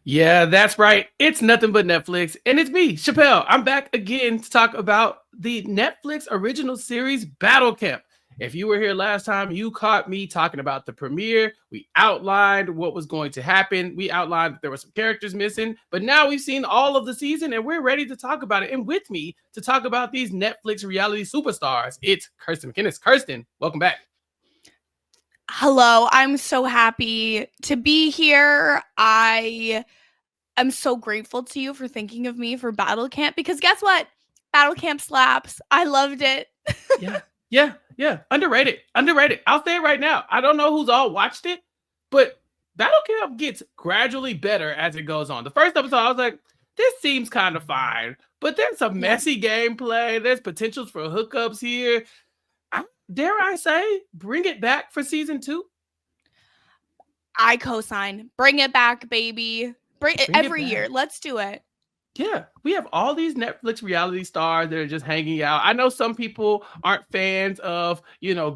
Yeah, that's right. It's nothing but Netflix. And it's me, Chappell. I'm back again to talk about the Netflix original series Battle Camp. If you were here last time, you caught me talking about the premiere. We outlined what was going to happen. We outlined that there were some characters missing, but now we've seen all of the season and we're ready to talk about it. And with me to talk about these Netflix reality superstars, it's Kirsten MacInnis. Kirsten, welcome back. Hello, I'm so happy to be here. I'm so grateful to you for thinking of me for Battle Camp because guess what? Battle Camp slaps. I loved it. Yeah. Underrated. I'll say it right now. I don't know who's all watched it, but Battle Camp gets gradually better as it goes on. The first episode, I was like, this seems kind of fine, but there's some messy gameplay. There's potentials for hookups here. Dare I say, bring it back for season 2? I co-sign. Bring it back, baby. Bring it every year. Let's do it. Yeah, we have all these Netflix reality stars that are just hanging out. I know some people aren't fans of,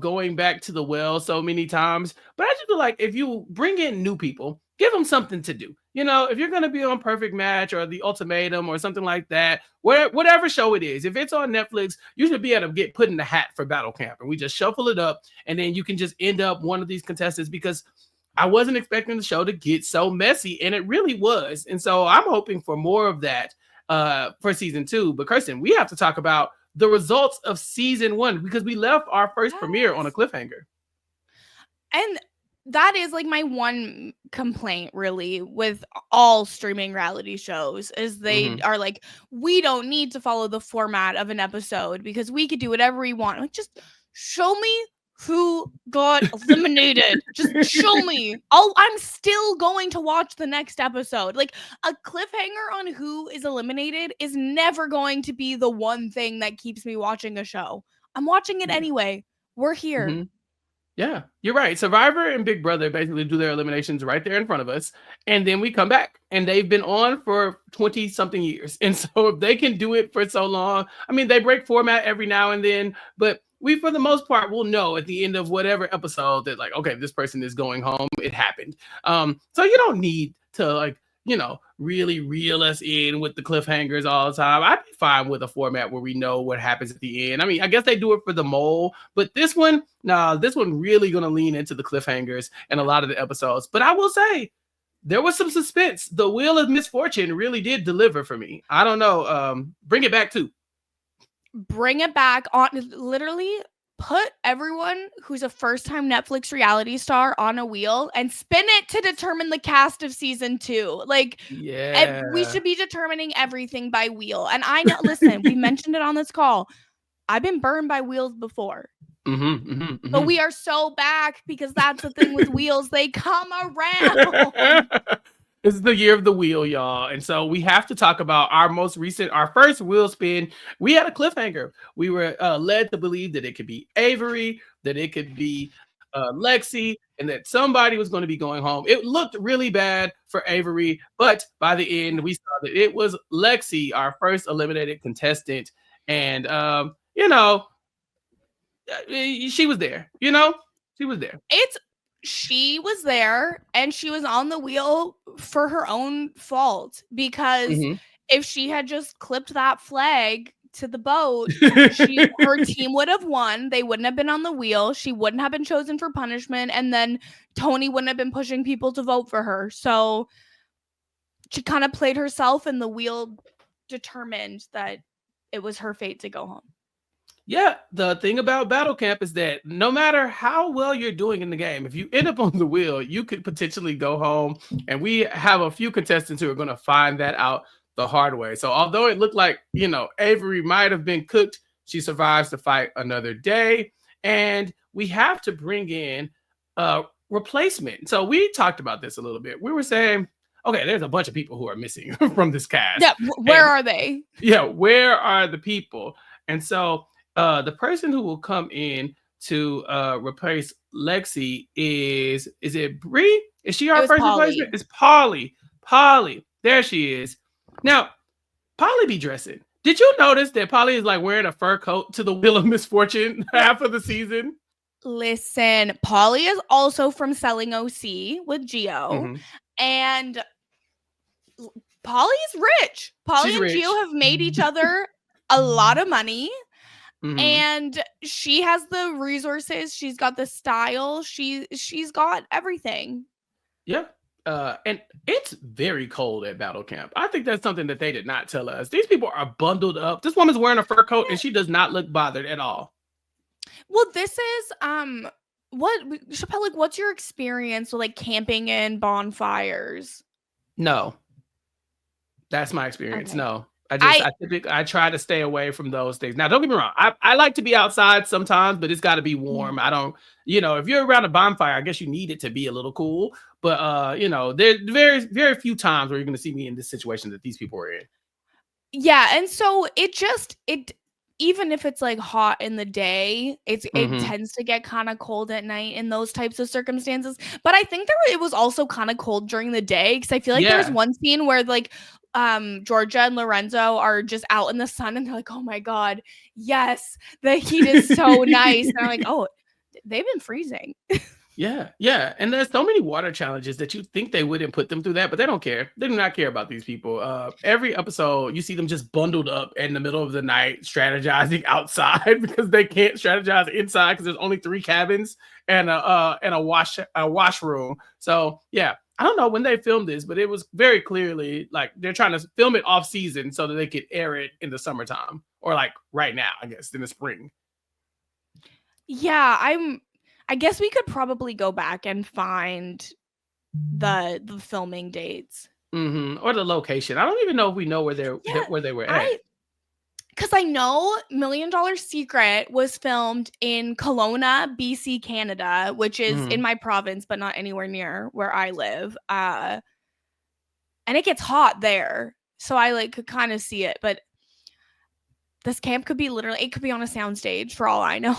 going back to the well so many times, but I just feel like if you bring in new people, give them something to do. If you're going to be on Perfect Match or The Ultimatum or something like that, whatever show it is, if it's on Netflix, you should be able to get put in the hat for Battle Camp, and we just shuffle it up, and then you can just end up one of these contestants because I wasn't expecting the show to get so messy, and it really was. And so I'm hoping for more of that for season 2. But Kirsten, we have to talk about the results of season 1 because we left our first premiere on a cliffhanger. And that is like my one complaint really with all streaming reality shows is they are like, we don't need to follow the format of an episode because we could do whatever we want. Like, just show me who got eliminated. Just show me. I'm still going to watch the next episode. Like, a cliffhanger on who is eliminated is never going to be the one thing that keeps me watching a show. I'm watching it anyway. We're here. Yeah, you're right. Survivor and Big Brother basically do their eliminations right there in front of us. And then we come back. And they've been on for 20-something years. And so if they can do it for so long, I mean, they break format every now and then, but we, for the most part, will know at the end of whatever episode that, like, okay, this person is going home. It happened. So you don't need to, really reel us in with the cliffhangers all the time. I'd be fine with a format where we know what happens at the end. I mean, I guess they do it for the mole, but this one really going to lean into the cliffhangers and a lot of the episodes. But I will say, there was some suspense. The Wheel of Misfortune really did deliver for me. I don't know. Bring it back too. Bring it back on. Literally put everyone who's a first-time Netflix reality star on a wheel and spin it to determine the cast of season 2. Like, we should be determining everything by wheel. And I know, listen, we mentioned it on this call. I've been burned by wheels before. But we are so back because that's the thing with wheels. They come around. This is the year of the wheel, y'all. And so we have to talk about our first wheel spin. We had a cliffhanger. We were led to believe that it could be Avery, that it could be Lexi, and that somebody was going to be going home. It looked really bad for Avery, but by the end, we saw that it was Lexi, our first eliminated contestant. And, she was there, she was there. She was there and she was on the wheel for her own fault because if she had just clipped that flag to the boat, her team would have won. They wouldn't have been on the wheel. She wouldn't have been chosen for punishment. And then Tony wouldn't have been pushing people to vote for her. So she kind of played herself and the wheel determined that it was her fate to go home. Yeah, the thing about Battle Camp is that no matter how well you're doing in the game, if you end up on the wheel, you could potentially go home. And we have a few contestants who are going to find that out the hard way. So although it looked like, Avery might have been cooked, she survives to fight another day. And we have to bring in a replacement. So we talked about this a little bit. We were saying, okay, there's a bunch of people who are missing from this cast. Yeah, where are they? Yeah, where are the people? And so the person who will come in to replace Lexi is it Bree? Is she our first replacement? It's Polly. There she is. Now, Polly be dressing. Did you notice that Polly is like wearing a fur coat to the Wheel of Misfortune half of the season? Listen, Polly is also from Selling OC with Gio. And Polly's rich. Polly She's and rich. Gio have made each other a lot of money. Mhm. And she has the resources. She's got the style. She's got everything. Yeah. And it's very cold at battle camp. I think that's something that they did not tell us. These people are bundled up. This woman's wearing a fur coat and she does not look bothered at all. Well, this is what Chappelle, like, what's your experience with like camping and bonfires? No. That's my experience. Okay. No. I try to stay away from those things. Now, don't get me wrong. I like to be outside sometimes, but it's got to be warm. Yeah. I don't, if you're around a bonfire, I guess you need it to be a little cool. But there's very, very few times where you're going to see me in this situation that these people are in. Yeah, and so it even if it's like hot in the day, it tends to get kind of cold at night in those types of circumstances. But I think it was also kind of cold during the day, because I feel like there's one scene where like Georgia and Lorenzo are just out in the sun and they're like, oh my god, yes, the heat is so nice. And I'm like, oh, they've been freezing. Yeah. And there's so many water challenges that you think they wouldn't put them through that, but they don't care. They do not care about these people. Every episode, you see them just bundled up in the middle of the night, strategizing outside because they can't strategize inside because there's only 3 cabins and a washroom. So yeah, I don't know when they filmed this, but it was very clearly like they're trying to film it off season so that they could air it in the summertime or like right now, I guess, in the spring. Yeah, I guess we could probably go back and find the filming dates. Or the location. I don't even know if we know where they were at. Because I know $1 Million Secret was filmed in Kelowna, BC, Canada, which is in my province, but not anywhere near where I live. And it gets hot there, so I like could kind of see it. But this camp could be it could be on a soundstage for all I know.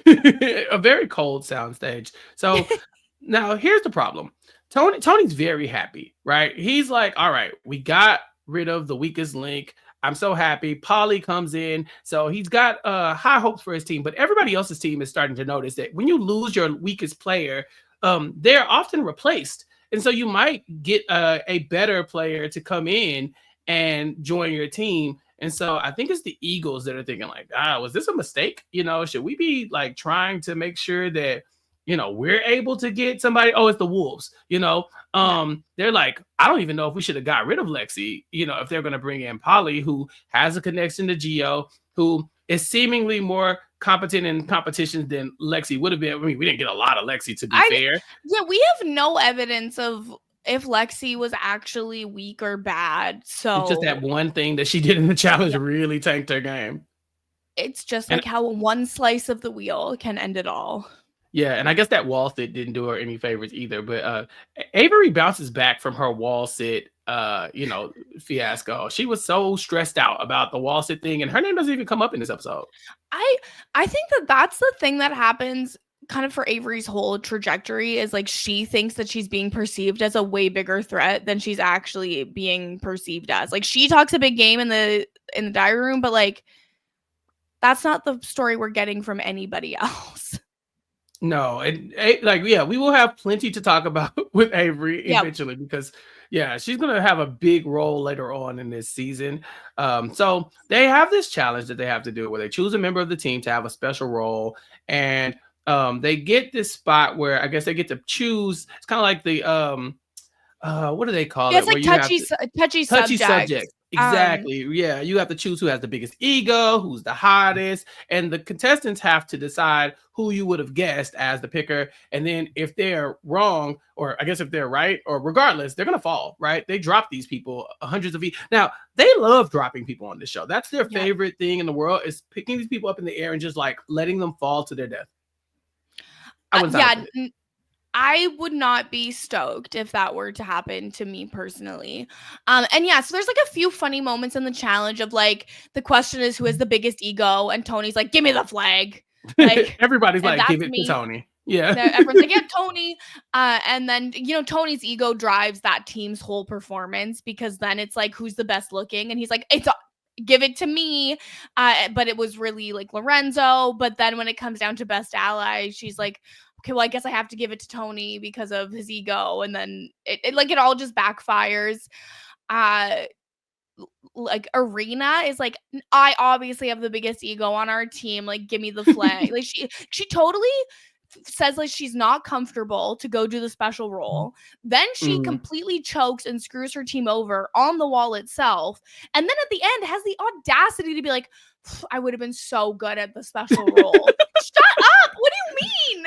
A very cold soundstage. So now here's the problem. Tony's very happy, right? He's like, all right, we got rid of the weakest link. I'm so happy. Polly comes in. So he's got high hopes for his team, but everybody else's team is starting to notice that when you lose your weakest player, they're often replaced. And so you might get a better player to come in and join your team. And so I think it's the Eagles that are thinking like, was this a mistake? Should we be like trying to make sure that, we're able to get somebody? Oh, it's the Wolves, they're like, I don't even know if we should have got rid of Lexi, if they're going to bring in Polly, who has a connection to Gio, who is seemingly more competent in competitions than Lexi would have been. I mean, we didn't get a lot of Lexi, to be fair. Yeah, we have no evidence of if Lexi was actually weak or bad. So it's just that one thing that she did in the challenge really tanked her game. It's just like how one slice of the wheel can end it all. Yeah, and I guess that wall sit didn't do her any favors either. But Avery bounces back from her wall sit, fiasco. She was so stressed out about the wall sit thing, and her name doesn't even come up in this episode. I think that's the thing that happens kind of for Avery's whole trajectory, is like she thinks that she's being perceived as a way bigger threat than she's actually being perceived as. Like, she talks a big game in the diary room, but like that's not the story we're getting from anybody else. No, and we will have plenty to talk about with Avery eventually, because she's gonna have a big role later on in this season. So they have this challenge that they have to do where they choose a member of the team to have a special role, and they get this spot where I guess they get to choose. It's kind of like the what do they call it? It's like touchy subject. Exactly. You have to choose who has the biggest ego, who's the hottest, and the contestants have to decide who you would have guessed as the picker. And then if they're wrong, or I guess if they're right, or regardless, they're gonna fall, right? They drop these people hundreds of feet. Now, they love dropping people on this show. That's their favorite thing in the world, is picking these people up in the air and just like letting them fall to their death. I would not be stoked if that were to happen to me personally. So there's like a few funny moments in the challenge of like, the question is who has the biggest ego, and Tony's like, give me the flag. Like, everybody's like, give it to Tony. Yeah. Everyone's like, yeah, Tony. And then, Tony's ego drives that team's whole performance, because then it's like, who's the best looking? And he's like, give it to me. But it was really like Lorenzo. But then when it comes down to best ally, she's like, okay, well, I guess I have to give it to Tony because of his ego. And then it all just backfires. uh like Arena is like, I obviously have the biggest ego on our team, like give me the flag. Like she totally says like she's not comfortable to go do the special role. Then she completely chokes and screws her team over on the wall itself. And then at the end has the audacity to be like, I would have been so good at the special role. Shut up. What do you mean?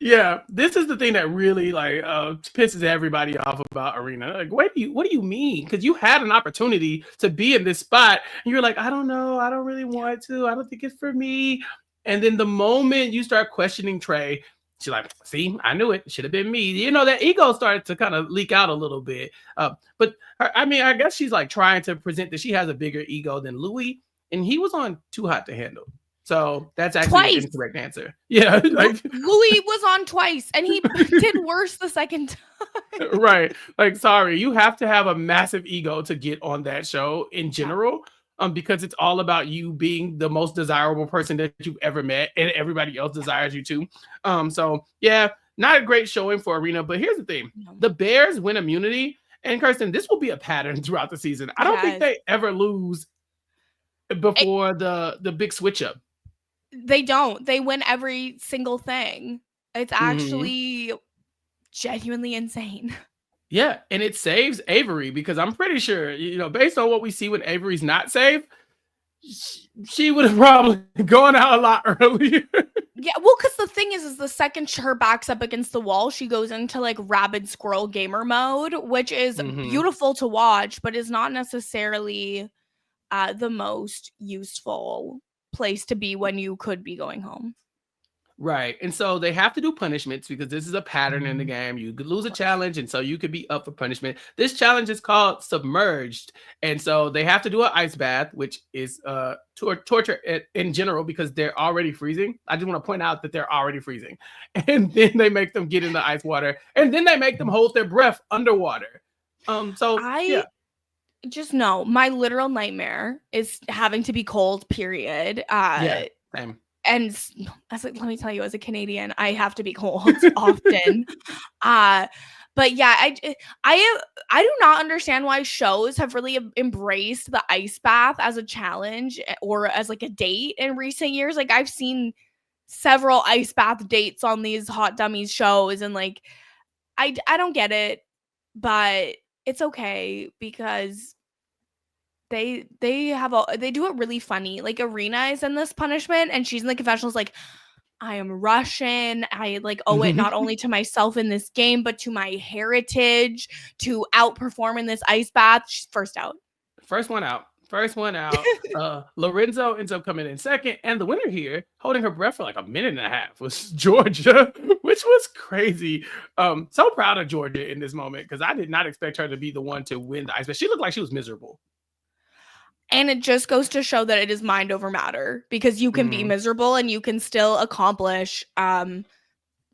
Yeah, this is the thing that really like pisses everybody off about Arena. Like, what do you mean? Because you had an opportunity to be in this spot, and you're like, I don't know, I don't really want to. I don't think it's for me. And then the moment you start questioning Trey, she's like, see, I knew it. Should have been me. You know, that ego started to kind of leak out a little bit. But I mean, I guess she's like trying to present that she has a bigger ego than Louis, and he was on Too Hot to Handle. So that's actually an incorrect answer. Yeah, like Louis was on twice, and he did worse the second time. Right. Like, sorry, you have to have a massive ego to get on that show in general. Because it's all about you being the most desirable person that you've ever met, and everybody else desires you too. So yeah, not a great showing for Arena. But here's the thing: the Bears win immunity, and Kirsten, this will be a pattern throughout the season. I don't think they ever lose before the big switch up. They don't. They win every single thing. It's actually genuinely insane. Yeah, and it saves Avery because I'm pretty sure, you know, based on what we see when Avery's not saved, she would have probably gone out a lot earlier. Yeah, well, because the thing is the second her back's up against the wall, she goes into like rabid squirrel gamer mode, which is beautiful to watch, but is not necessarily the most useful place to be when you could be going home. Right. And so they have to do punishments because this is a pattern in the game. You could lose a challenge, and so you could be up for punishment. This challenge is called Submerged. And so they have to do an ice bath, which is torture in general because they're already freezing. I just want to point out that they're already freezing. And then they make them get in the ice water, and then they make them hold their breath underwater. Just know my literal nightmare is having to be cold, period. Yeah, same. And I was like, let me tell you, as a Canadian, I have to be cold often. But yeah, I do not understand why shows have really embraced the ice bath as a challenge or as like a date in recent years. Like I've seen several ice bath dates on these Hot Dummies shows, and like I don't get it, but it's okay because they do it really funny. Like Arena is in this punishment and she's in the confessionals like, I am Russian. I like owe it not only to myself in this game, but to my heritage to outperform in this ice bath. She's first out. First one out. Lorenzo ends up coming in second, and the winner here, holding her breath for like a minute and a half, was Georgia, which was crazy. So proud of Georgia in this moment because I did not expect her to be the one to win the ice bath. She looked like she was miserable. And it just goes to show that it is mind over matter because you can be miserable and you can still accomplish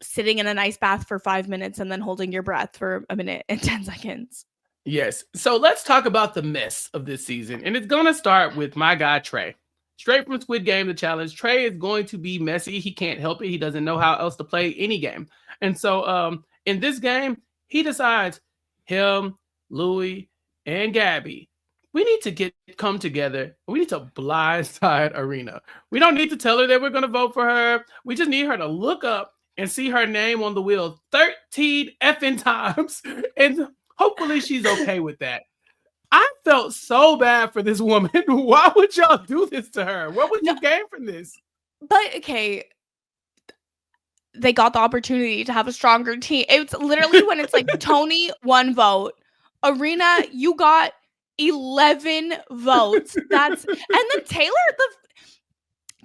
sitting in an ice bath for 5 minutes and then holding your breath for a minute and 10 seconds. Yes. So let's talk about the mess of this season. And it's going to start with my guy, Trey. Straight from Squid Game, the challenge. Trey is going to be messy. He can't help it. He doesn't know how else to play any game. And so in this game, he decides him, Louis, and Gabby, we need to come together. We need to blindside Arena. We don't need to tell her that we're going to vote for her. We just need her to look up and see her name on the wheel 13 effing times. And hopefully she's okay with that. I felt so bad for this woman. Why would y'all do this to her? What would you gain from this? But okay, they got the opportunity to have a stronger team. It's literally when it's like Tony, 1 vote. Arena, you got 11 votes. And then Taylor is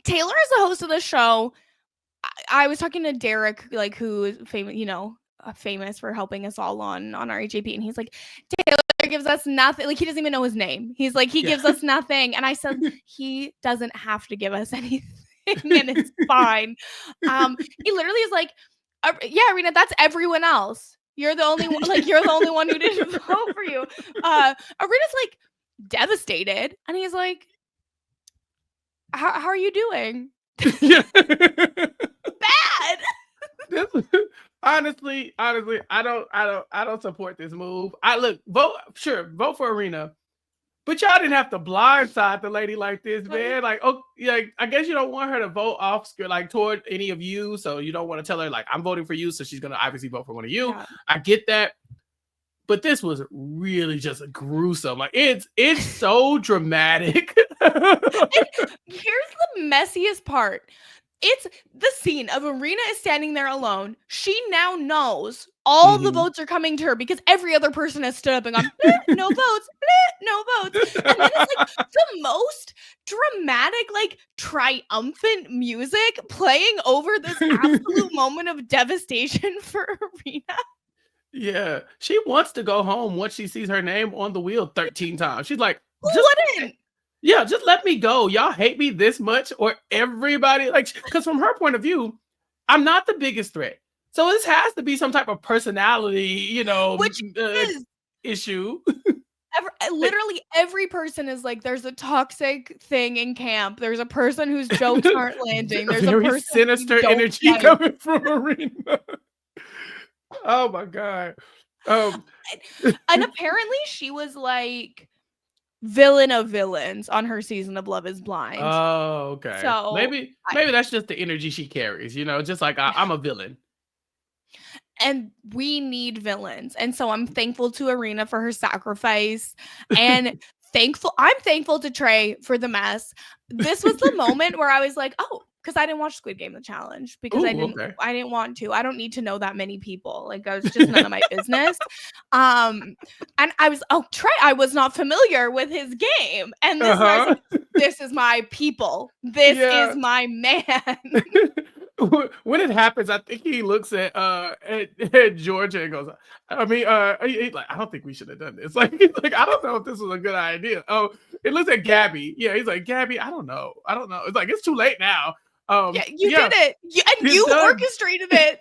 the host of the show. I was talking to Derek, like who is famous, you know, famous for helping us all on RHAP, and he's like, Taylor gives us nothing. Like he doesn't even know his name. He's like, he gives us nothing. And I said, he doesn't have to give us anything, and it's fine. He literally is like, yeah, Arena, that's everyone else. You're the only one, like you're the only one who didn't vote for you. Arena's like devastated, and he's like, how are you doing? Bad. This, honestly, I don't support this move. Vote for Arena. But y'all didn't have to blindside the lady like this, man. Like, oh, yeah, I guess you don't want her to vote off, like, toward any of you. So you don't want to tell her, like, I'm voting for you. So she's going to obviously vote for one of you. Yeah. I get that. But this was really just gruesome. Like, it's so dramatic. Here's the messiest part. It's the scene of Arena is standing there alone. She now knows all the votes are coming to her because every other person has stood up and gone, no votes, no votes. And then it's like the most dramatic, like triumphant music playing over this absolute moment of devastation for Arena. Yeah, she wants to go home once she sees her name on the wheel 13 times. She's like, who wouldn't? Yeah, just let me go. Y'all hate me this much, or everybody, like, because from her point of view, I'm not the biggest threat. So this has to be some type of personality, which issue. Literally every person is like, there's a toxic thing in camp. There's a person whose jokes aren't landing. There's a person sinister energy coming from Arena. Oh my God. And apparently she was like villain of villains on her season of Love is Blind. Oh, okay. So maybe that's just the energy she carries, just like I'm a villain. And we need villains. And so I'm thankful to Arena for her sacrifice. And I'm thankful to Trey for the mess. This was the moment where I was like, oh, because I didn't watch Squid Game, the challenge, because I didn't want to. I don't need to know that many people. Like, I was just none of my business. And I was, Trey, I was not familiar with his game. And this, I was like, this is my people. This is my man. When it happens, I think he looks at Georgia and goes, he's like, I don't think we should have done this. Like, I don't know if this was a good idea. Oh, it looks at Gabby. Yeah, he's like, Gabby, I don't know. It's like, it's too late now. You did it. You orchestrated it.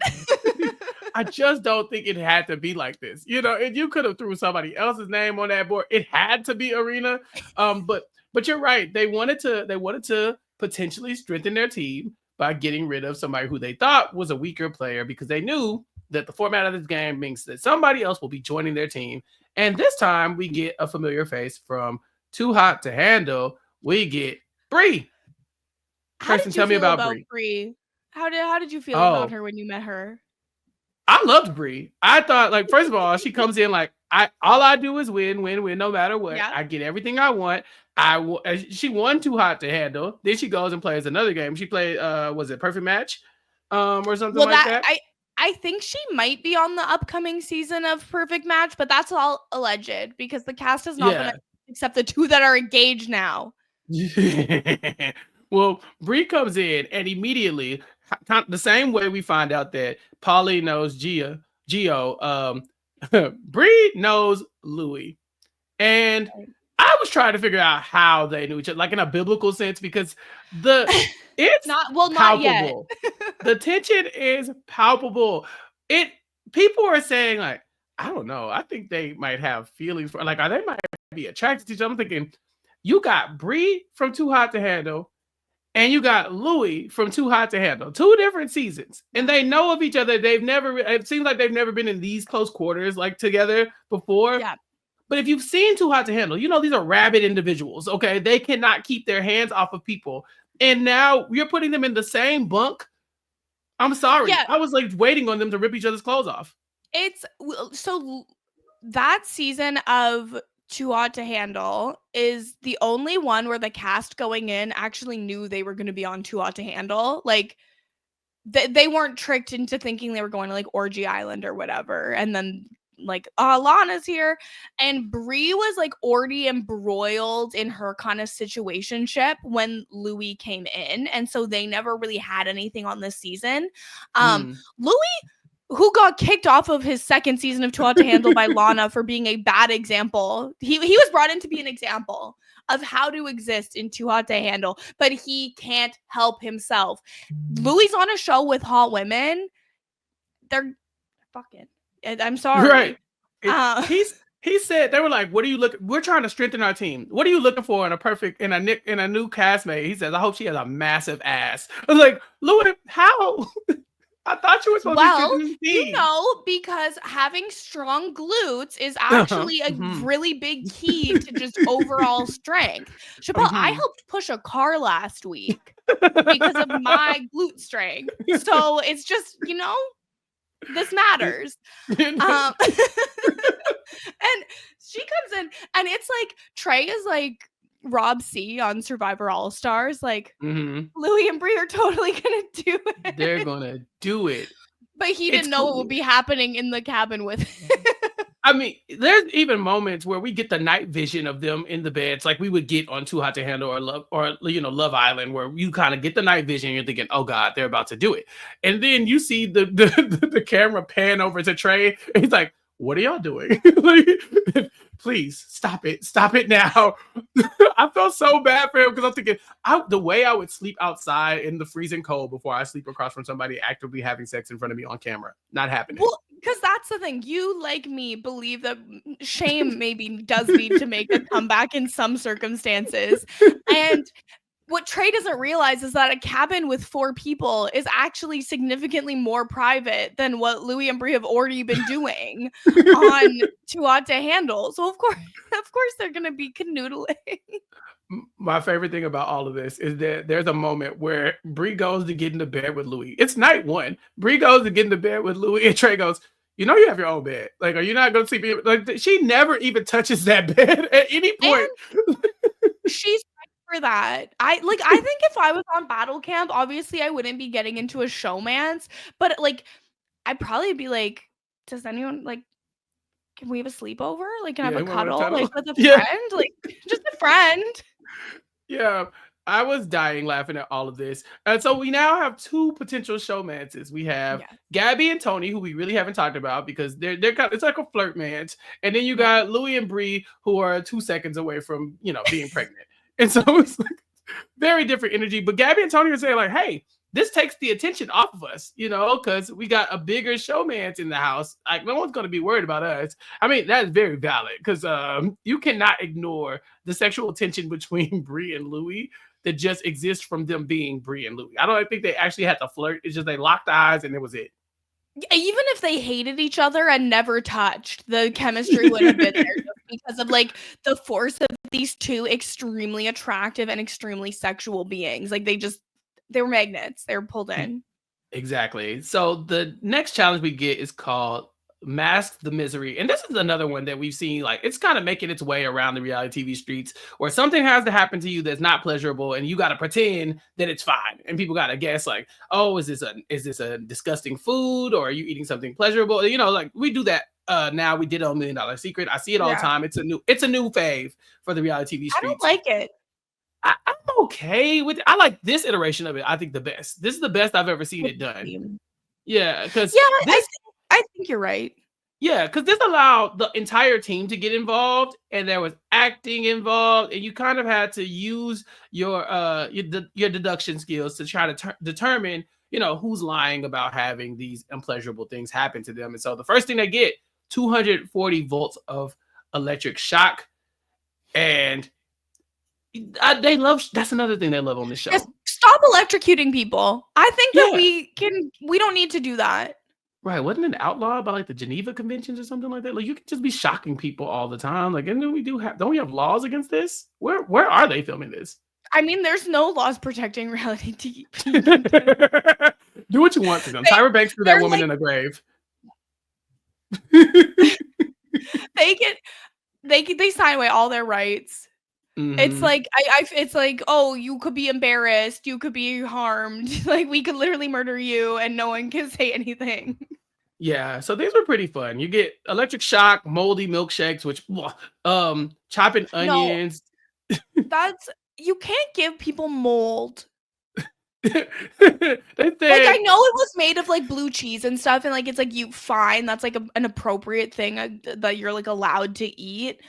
I just don't think it had to be like this. And you could have threw somebody else's name on that board. It had to be Arena. But you're right. They wanted to potentially strengthen their team by getting rid of somebody who they thought was a weaker player, because they knew that the format of this game means that somebody else will be joining their team. And this time we get a familiar face from Too Hot to Handle. We get Bree. Kirsten, tell me about Bree. How did you feel about her when you met her? I loved Bree. I thought, like, first of all, she comes in like, all I do is win, no matter what. Yeah. I get everything I want. She won Too Hot to Handle. Then she goes and plays another game. She played, was it Perfect Match, or something like that? I think she might be on the upcoming season of Perfect Match, but that's all alleged because the cast has not been except the two that are engaged now. Well, Bree comes in and immediately, the same way we find out that Polly knows Gio, Bree knows Louis. And I was trying to figure out how they knew each other, like in a biblical sense, because it's not palpable. The tension is palpable. People are saying, like, I don't know. I think they might have feelings for, like, they might be attracted to each other. I'm thinking, you got Bree from Too Hot to Handle, and you got Louis from Too Hot to Handle. 2 different seasons. And they know of each other. It seems like they've never been in these close quarters, like, together before. Yeah. But if you've seen Too Hot to Handle, these are rabid individuals, okay? They cannot keep their hands off of people. And now you're putting them in the same bunk. I'm sorry. Yeah. I was, like, waiting on them to rip each other's clothes off. So that season of Too Hot to Handle is the only one where the cast going in actually knew they were going to be on Too Hot to Handle. Like, they weren't tricked into thinking they were going to, like, Orgy Island or whatever. And then, like, Lana's here. And Bree was, like, already embroiled in her kind of situationship when Louis came in. And so they never really had anything on this season. Louis, who got kicked off of his second season of Too Hot to Handle by Lana for being a bad example. He was brought in to be an example of how to exist in Too Hot to Handle, but he can't help himself. Louis on a show with hot women. They're fucking. I'm sorry. Right. He said, they were like, what are you looking? We're trying to strengthen our team. What are you looking for in a new castmate? He says, I hope she has a massive ass. I was like, Louis, how? I thought you were supposed Well, to be you know, because having strong glutes is actually a really big key to just overall strength. Chappell, I helped push a car last week because of my glute strength. So it's just, this matters. And she comes in and it's like Trey is like Rob C on Survivor All Stars. Like Louis and Brie are totally gonna do it. They're gonna do it. But he didn't know what would be happening in the cabin with him. I mean, there's even moments where we get the night vision of them in the beds, like we would get on Too Hot to Handle or Love Island, where you kind of get the night vision. And you're thinking, oh God, they're about to do it, and then you see the camera pan over to Trey, and he's like, "What are y'all doing? Like, please stop it now." I felt so bad for him because I'm thinking, the way I would sleep outside in the freezing cold before I sleep across from somebody actively having sex in front of me on camera, not happening. Well, because that's the thing. You, like me, believe that shame maybe does need to make a comeback in some circumstances. And what Trey doesn't realize is that a cabin with 4 people is actually significantly more private than what Louis and Brie have already been doing on Too Hot to Handle. So of course they're gonna be canoodling. My favorite thing about all of this is that there's a moment where Brie goes to get into bed with Louis. It's night 1. Brie goes to get into bed with Louis, and Trey goes, "You know you have your own bed. Like, are you not going to sleep?" Like, she never even touches that bed at any point. And she's right for that. I think if I was on battle camp, obviously I wouldn't be getting into a showmance, but like I'd probably be like, does anyone like? Can we have a sleepover? Like, can I have a cuddle? Like, with a friend? Like, just a friend. Yeah, I was dying laughing at all of this. And so we now have 2 potential showmances. We have Gabby and Tony, who we really haven't talked about because they're kind of, it's like a flirt match. And then you got Louis and Brie, who are 2 seconds away from, being pregnant. And so it's like very different energy. But Gabby and Tony are saying like, hey, this takes the attention off of us, because we got a bigger showman in the house. Like, no one's going to be worried about us. I mean, that's very valid because you cannot ignore the sexual tension between Brie and Louis that just exists from them being Brie and Louis. I don't think they actually had to flirt. It's just they locked eyes and it was it. Even if they hated each other and never touched, the chemistry would have been there just because of like the force of these 2 extremely attractive and extremely sexual beings. Like they were magnets. They were pulled in. Exactly. So the next challenge we get is called Mask the Misery. And this is another one that we've seen, like, it's kind of making its way around the reality TV streets where something has to happen to you that's not pleasurable and you got to pretend that it's fine. And people got to guess like, oh, is this a disgusting food or are you eating something pleasurable? Like we do that now. We did it on $1 Million Secret. I see it all the time. It's a new fave for the reality TV streets. I don't like it. I'm okay with it. I like this iteration of it. I think the best. This is the best I've ever seen it done. Yeah, because I think you're right. Yeah, because this allowed the entire team to get involved, and there was acting involved, and you kind of had to use your deduction skills to try to determine, who's lying about having these unpleasurable things happen to them. And so the first thing they get, 240 volts of electric shock, and they love. That's another thing they love on the show. Just stop electrocuting people. I think that we don't need to do that. Right. Wasn't it outlawed by like the Geneva Conventions or something like that? Like you can just be shocking people all the time. Like, and then don't we have laws against this? Where are they filming this? I mean, there's no laws protecting reality TV. Do what you want to them. Tyra Banks threw that woman in a grave. They sign away all their rights. Mm-hmm. It's like it's like, oh, you could be embarrassed, you could be harmed, like we could literally murder you and no one can say anything. Yeah, so these were pretty fun. You get electric shock, moldy milkshakes, which chopping onions. No, you can't give people mold. Like I know it was made of like blue cheese and stuff, and like it's like that's like an appropriate thing that you're like allowed to eat.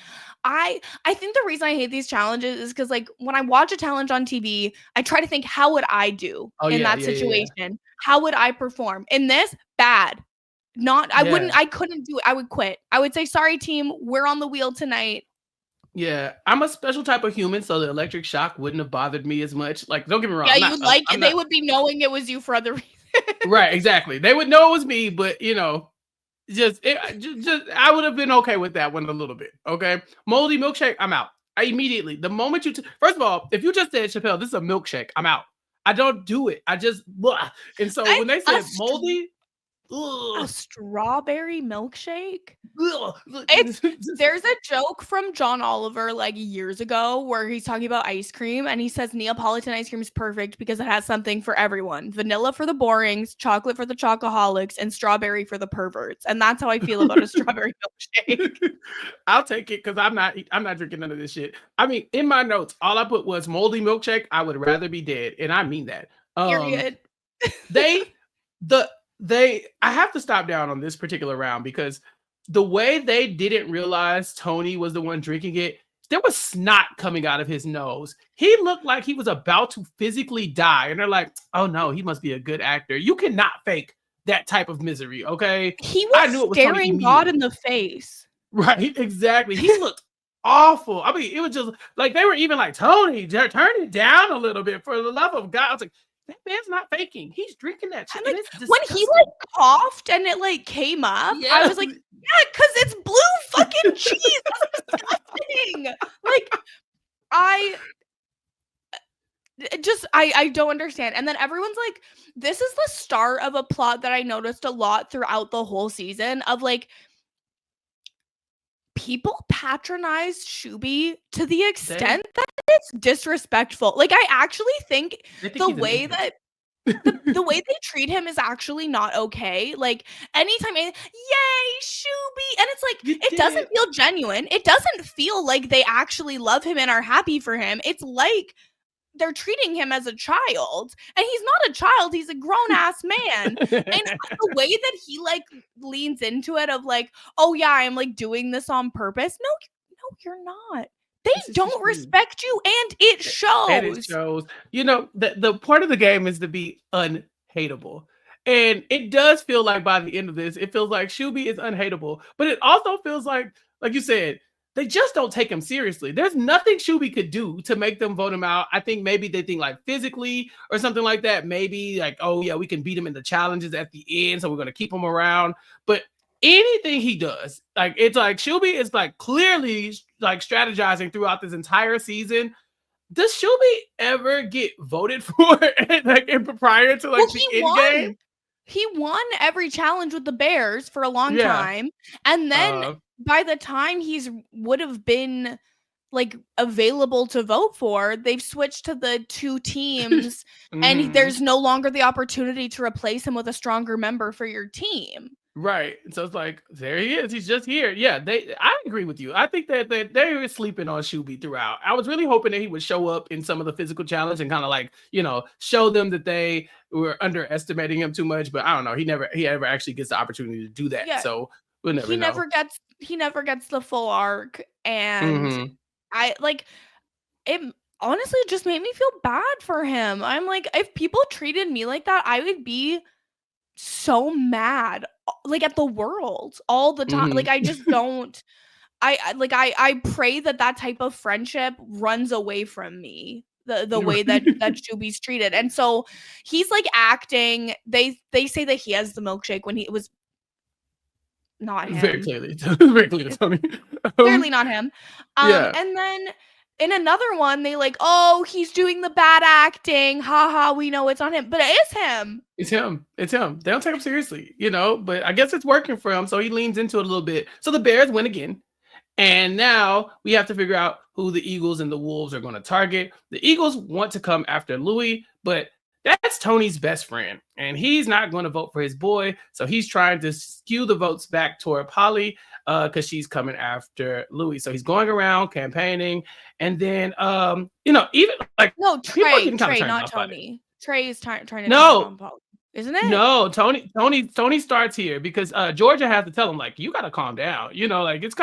I think the reason I hate these challenges is because like when I watch a challenge on TV, I try to think, how would I do in that situation? Yeah. How would I perform? In this, bad. I couldn't do it. I would quit. I would say, sorry team, we're on the wheel tonight. Yeah, I'm a special type of human, so the electric shock wouldn't have bothered me as much. Like, don't get me wrong. Yeah, they would be knowing it was you for other reasons. Right, exactly. They would know it was me, but just I would have been okay with that one a little bit. Okay, moldy milkshake, I'm out. I immediately the moment first of all, if you just said Chappelle, this is a milkshake, I'm out. I don't do it. I just blah. And so when they A said moldy, ugh, strawberry milkshake? ugh, There's a joke from John Oliver like years ago where he's talking about ice cream and he says Neapolitan ice cream is perfect because it has something for everyone. Vanilla for the borings, chocolate for the chocoholics, and strawberry for the perverts. And that's how I feel about a strawberry milkshake. I'll take it because I'm not drinking none of this shit. I mean, in my notes, all I put was moldy milkshake. I would rather be dead, and I mean that. Period. They the they I have to stop down on this particular round because the way they didn't realize Tony was the one drinking it, there was snot coming out of his nose. He looked like he was about to physically die, and they're like, "Oh no, he must be a good actor." You cannot fake that type of misery, okay? He I was knew it was Tony staring God in immediately. the face. Right, exactly. He looked awful. I mean, it was just like they were even like, Tony, turn it down a little bit for the love of God. I was like, that man's not faking. He's drinking that shit. And like And it's when he disgusting. like coughed and it like came up, I was like, yeah, because it's blue fucking cheese. That's disgusting. Like I don't understand. And then everyone's like, this is the start of a plot that I noticed a lot throughout the whole season of like people patronize Shuby to the extent that it's disrespectful. Like I actually think the way that the way they treat him is actually not okay. Like anytime, yay, Shuby, and it's like it doesn't feel genuine. It doesn't feel like they actually love him and are happy for him. It's like they're treating him as a child, and he's not a child. He's a grown ass man. And the way that he like leans into it of like, oh yeah, I'm like doing this on purpose. No, you're not. They don't respect you, and it shows. And it shows. The part of the game is to be unhateable. And it does feel like by the end of this, it feels like Shuby is unhateable. But it also feels like you said, they just don't take him seriously. There's nothing Shuby could do to make them vote him out. I think maybe they think like physically or something like that. Maybe like, oh yeah, we can beat him in the challenges at the end, so we're going to keep him around. But anything he does, like it's like Shuby is like clearly like strategizing throughout this entire season. Does Shuby ever get voted for like prior to like the end game? He won every challenge with the Bears for a long time, and then by the time he's would have been like available to vote for, they've switched to the two teams, and there's no longer the opportunity to replace him with a stronger member for your team. Right. So it's like, there he is. He's just here. Yeah, I agree with you. I think that they were sleeping on Shuby throughout. I was really hoping that he would show up in some of the physical challenge and kind of like, show them that they were underestimating him too much. But I don't know. He ever actually gets the opportunity to do that. Yeah. So we'll never know. He never gets the full arc. And I like it honestly just made me feel bad for him. I'm like, if people treated me like that, I would be so mad like at the world all the time. Like I just don't I pray that type of friendship runs away from me, the way that Shuby's treated. And so he's like acting, they say that he has the milkshake when it was not him. Very clearly Tony. Clearly not him. And then in another one, they like, oh, he's doing the bad acting. Haha, we know it's on him. But it is him. It's him. They don't take him seriously, but I guess it's working for him. So he leans into it a little bit. So the Bears win again. And now we have to figure out who the Eagles and the Wolves are going to target. The Eagles want to come after Louis, but that's Tony's best friend. And he's not going to vote for his boy. So he's trying to skew the votes back toward Polly because she's coming after Louis. So he's going around campaigning. And then, even like... No, Trey, not Tony. Trey is trying to... No. Isn't it? No, Tony starts here because Georgia has to tell him, like, you got to calm down. Like, it's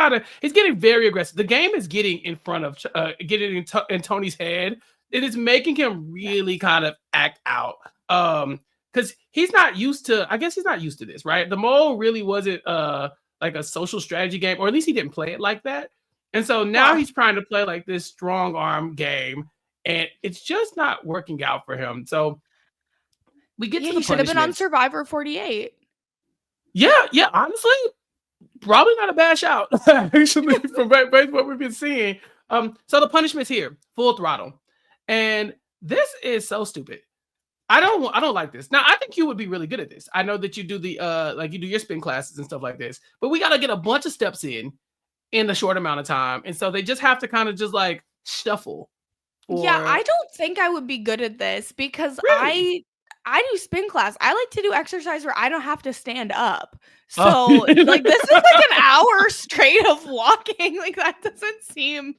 getting very aggressive. The game is getting in front of, getting in Tony's head. It is making him really kind of act out. Because he's not used to this, right? The mole really wasn't like a social strategy game, or at least he didn't play it like that. And so now he's trying to play like this strong arm game, and it's just not working out for him. So we get Yeah, to the he should have been on punishments. Survivor 48. Yeah, honestly, probably not a bad shout. Actually, from based what we've been seeing. So the punishments here, full throttle. And this is so stupid. I don't like this. Now I think you would be really good at this. I know that you do the like you do your spin classes and stuff like this, but we gotta get a bunch of steps in a short amount of time. And so they just have to kind of just like shuffle Yeah, or I don't think I would be good at this because really. I do spin class. I like to do exercise where I don't have to stand up. Oh. So, like, this is like an hour straight of walking. Like, that doesn't seem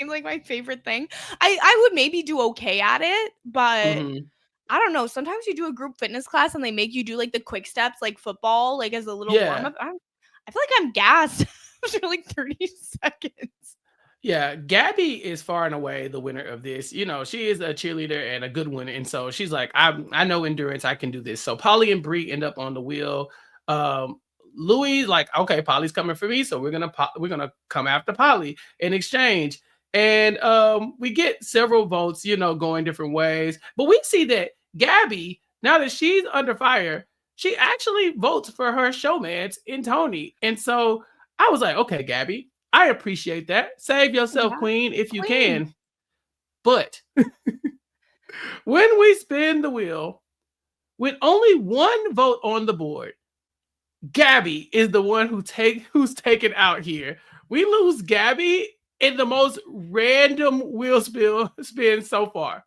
like my favorite thing. I would maybe do okay at it, but Mhm. I don't know. Sometimes you do a group fitness class and they make you do like the quick steps, like football, like as a little warm Yeah. up. I feel like I'm gassed after like 30 seconds. Yeah, Gabby is far and away the winner of this. You know, she is a cheerleader and a good one, and so she's like, I know endurance, I can do this. So Polly and Bree end up on the wheel. Um, Louis like, okay, Polly's coming for me, so we're gonna come after Polly in exchange, and we get several votes, you know, going different ways. But we see that Gabby, now that she's under fire, she actually votes for her showmance in Tony, and so I was like, okay, Gabby, I appreciate that. Save yourself, Yeah, queen, if you queen. can. But when we spin the wheel, with only one vote on the board, Gabby is the one who's taken out here. We lose Gabby in the most random wheel spin so far.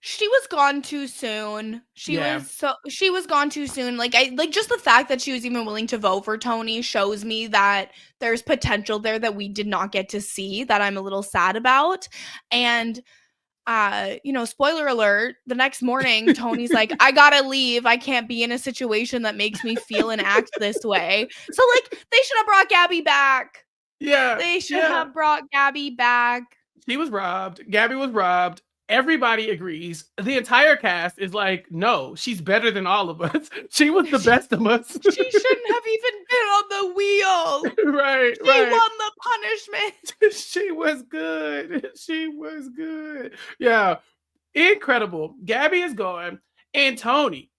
She was gone too soon. She was gone too soon. Like just the fact that she was even willing to vote for Tony shows me that there's potential there that we did not get to see that I'm a little sad about. And spoiler alert, the next morning Tony's like, I gotta leave. I can't be in a situation that makes me feel and act this way. So like they should have brought Gabby back. Yeah. They should have brought Gabby back. She was robbed. Gabby was robbed. Everybody agrees. The entire cast is like, no, she's better than all of us. She was the best of us. She shouldn't have even been on the wheel. Right. She won the punishment. She was good. She was good. Yeah. Incredible. Gabby is gone. And Tony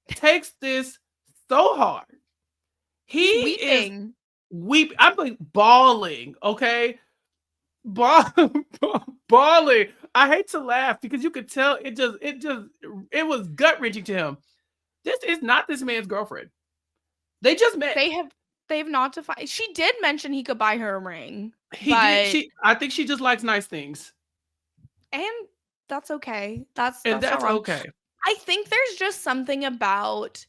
takes this so hard. He weeping. is weeping. I'm like bawling, okay? Bawling. I hate to laugh because you could tell it was gut wrenching to him. This is not this man's girlfriend. They just met. They've not defined. She did mention he could buy her a ring. I think she just likes nice things. And that's okay. That's not wrong. Okay. I think there's just something about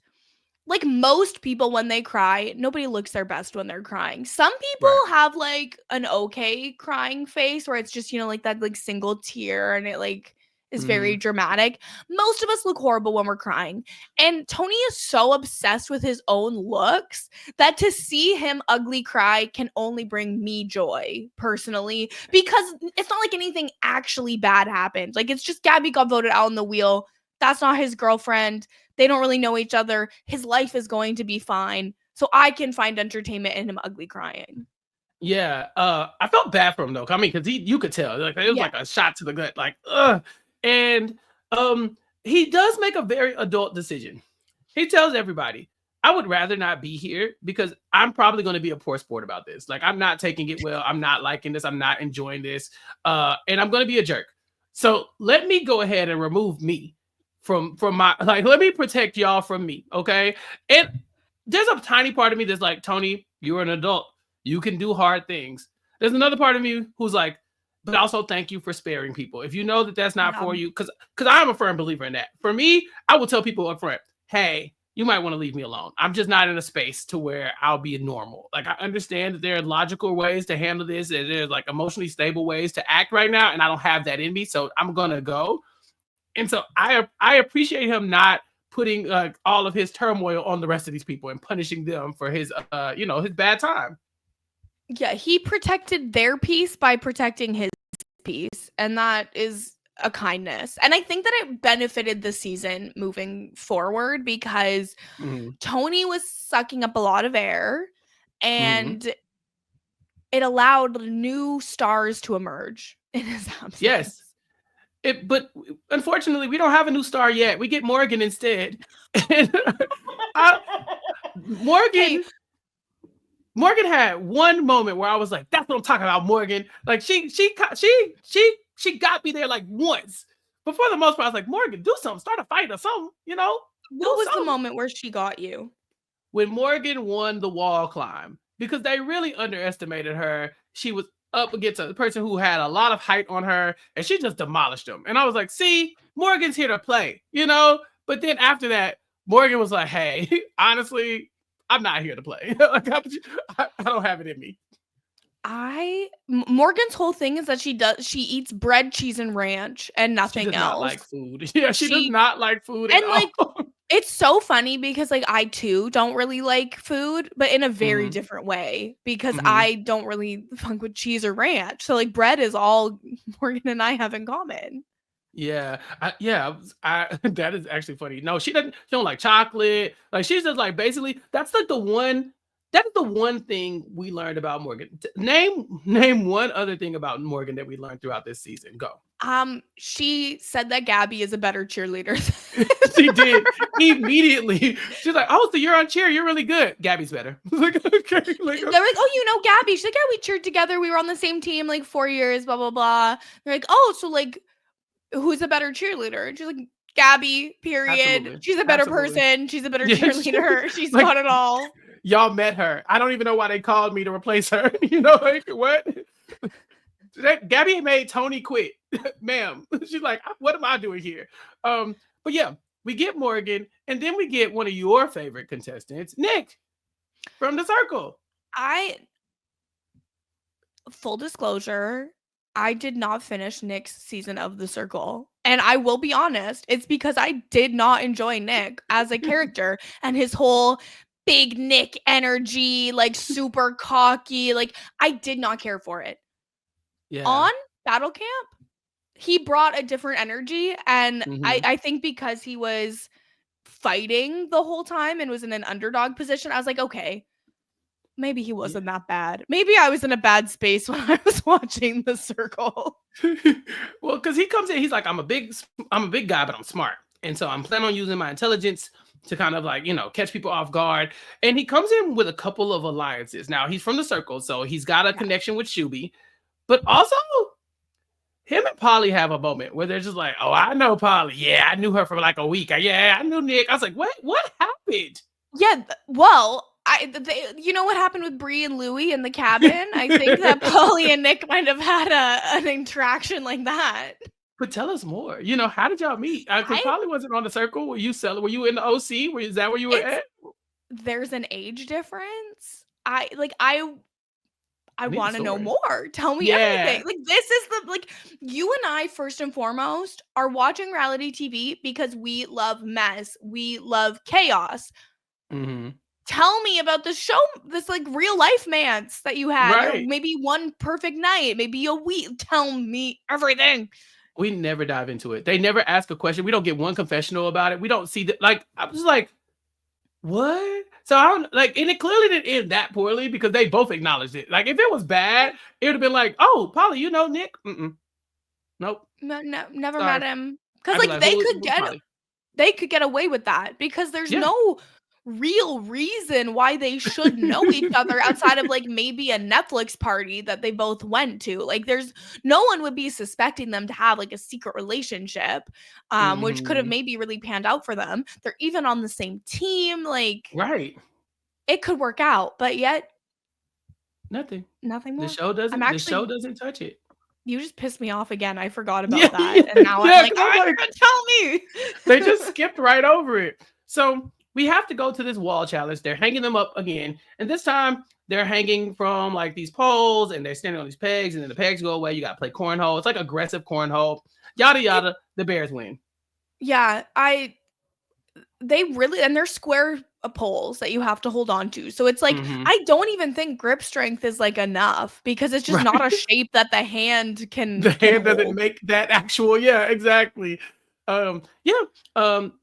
like most people when they cry, nobody looks their best when they're crying. Some people have like an okay crying face where it's just, like that like single tear and it like is very dramatic. Most of us look horrible when we're crying. And Tony is so obsessed with his own looks that to see him ugly cry can only bring me joy personally, because it's not like anything actually bad happened. Like it's just Gabby got voted out on the wheel. That's not his girlfriend. They don't really know each other. His life is going to be fine. So I can find entertainment in him ugly crying. Yeah. I felt bad for him though. I mean, because you could tell like it was like a shot to the gut, like and he does make a very adult decision. He tells everybody, I would rather not be here because I'm probably going to be a poor sport about this. Like I'm not taking it well. I'm not liking this. I'm not enjoying this. And I'm going to be a jerk. So let me go ahead and remove me from my, like, let me protect y'all from me. Okay. And there's a tiny part of me that's like, Tony, you're an adult. You can do hard things. There's another part of me who's like, but also thank you for sparing people. If you know that that's not for you, because I'm a firm believer in that. For me, I will tell people up front, hey, you might want to leave me alone. I'm just not in a space to where I'll be normal. Like I understand that there are logical ways to handle this, and there's like emotionally stable ways to act right now, and I don't have that in me, so I'm gonna go. And so I appreciate him not putting all of his turmoil on the rest of these people and punishing them for his his bad time. Yeah, he protected their peace by protecting his peace, and that is a kindness. And I think that it benefited the season moving forward because Tony was sucking up a lot of air and it allowed new stars to emerge in his absence. Yes. But unfortunately, we don't have a new star yet. We get Morgan instead. And I, Hey, Morgan had one moment where I was like, "That's what I'm talking about, Morgan." Like she got me there like once. But for the most part, I was like, "Morgan, do something, start a fight or something, what do was the something." moment where she got you? When Morgan won the wall climb, because they really underestimated her. She was up against a person who had a lot of height on her, and she just demolished him. And I was like, "See, Morgan's here to play." But then after that, Morgan was like, "Hey, honestly, I'm not here to play. Like, I don't have it in me." Morgan's whole thing is that she eats bread, cheese, and ranch and She nothing does not else. like food. Yeah, she does She not like food at and all. like it's so funny because like I too don't really like food, but in a very Mhm, different way because mhm. I don't really funk with cheese or ranch. So like bread is all Morgan and I have in common. Yeah, that is actually funny. No, she doesn't. She don't like chocolate. Like she's just like basically that's like the one. That is the one thing we learned about Morgan. Name one other thing about Morgan that we learned throughout this season. Go. She said that Gabby is a better cheerleader. She did immediately. She's like, "Oh, so you're on cheer. You're really good. Gabby's better." Like, okay, like, They're like, "Oh, you know Gabby." She's like, "Yeah, we cheered together. We were on the same team like 4 years, blah blah blah." They're like, "Oh, so like who's a better cheerleader?" And she's like, "Gabby, period. absolutely, She's a better absolutely. person. She's a better Yeah, cheerleader. She's like got it all." y'all met her. I don't even know why they called me to replace her. Like what? Gabby made Tony quit, ma'am. She's like, "What am I doing here?" But yeah, we get Morgan, and then we get one of your favorite contestants, Nick from the Circle. I Full disclosure, I did not finish Nick's season of The Circle. And I will be honest, it's because I did not enjoy Nick as a character and his whole big Nick energy, like super cocky. Like, I did not care for it. Yeah. On Battle Camp, he brought a different energy. And Hmm. I think because he was fighting the whole time and was in an underdog position, I was like, okay, maybe he Yeah. wasn't that bad. Maybe I was in a bad space when I was watching The Circle. Well, because he comes in, he's like, I'm a big guy, but I'm smart, and so I'm planning on using my intelligence to kind of like catch people off guard. And he comes in with a couple of alliances. Now he's from the Circle, so he's got a Yeah. connection with Shuby, but also him and Polly have a moment where they're just like, "Oh, I know Polly. Yeah, I knew her for like a week. Yeah, I knew Nick." I was like, "What? What happened?" Yeah, well, you know what happened with Bree and Louie in the cabin? I think that Polly and Nick might have had an interaction like that. But tell us more. How did y'all meet? Because I Polly wasn't on the Circle. Were you in the OC? Is that where you were it's at? There's an age difference. I I need the want to know story. more. Tell me Yeah. everything. Like this is the like you and I first and foremost are watching reality TV because we love mess. We love chaos. Hmm. Tell me about the show, this like real life Mance that you had, or Right. maybe one perfect night, maybe a week. Tell me everything. We never dive into it. They never ask a question. We don't get one confessional about it. We don't see that. Like, I was like, what? So I don't like, and it clearly didn't end that poorly because they both acknowledged it. Like, if it was bad, it would have been like, "Oh, Polly, you know Nick? Mm-mm. Nope. Never met Sorry." him because I'd be like like, "Who's Polly?" they could get away with that because there's Yeah. no real reason why they should know each other outside of like maybe a Netflix party that they both went to. Like there's no one would be suspecting them to have like a secret relationship, which could have Hmm. maybe really panned out for them. They're even on the same team. Like Right. it could work out, but yet Nothing. nothing The more. show I'm doesn't. The show actually doesn't touch it. You just pissed me off again. I forgot Yeah, about that. yeah, And now I'm yeah. like, Because all I'm right, like, tell they just me. skipped right over it. So we have to go to this wall challenge. They're hanging them up again. And this time they're hanging from like these poles and they're standing on these pegs. And then the pegs go away. You got to play cornhole. It's like aggressive cornhole. Yada, It yada. The Bears win. Yeah, they really and they're square poles that you have to hold on to. So it's like Hmm. I don't even think grip strength is like enough because it's just not a Right. shape that the hand The can hand doesn't hold. make that actual. Yeah, exactly. Yeah.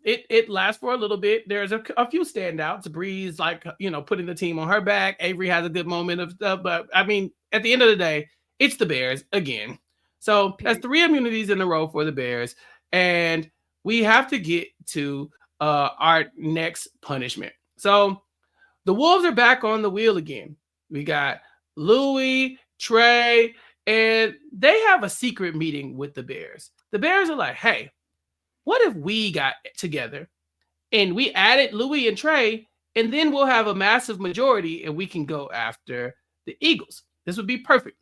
It lasts for a little bit. There's a few standouts. Bree's like, putting the team on her back. Avery has a good moment of stuff, but I mean, at the end of the day, it's the Bears again. So that's Period. 3 immunities in a row for the Bears. And we have to get to our next punishment. So the Wolves are back on the wheel again. We got Louis, Trey, and they have a secret meeting with the Bears. The Bears are like, hey, what if we got together and we added Louis and Trey, and then we'll have a massive majority and we can go after the Eagles? This would be perfect.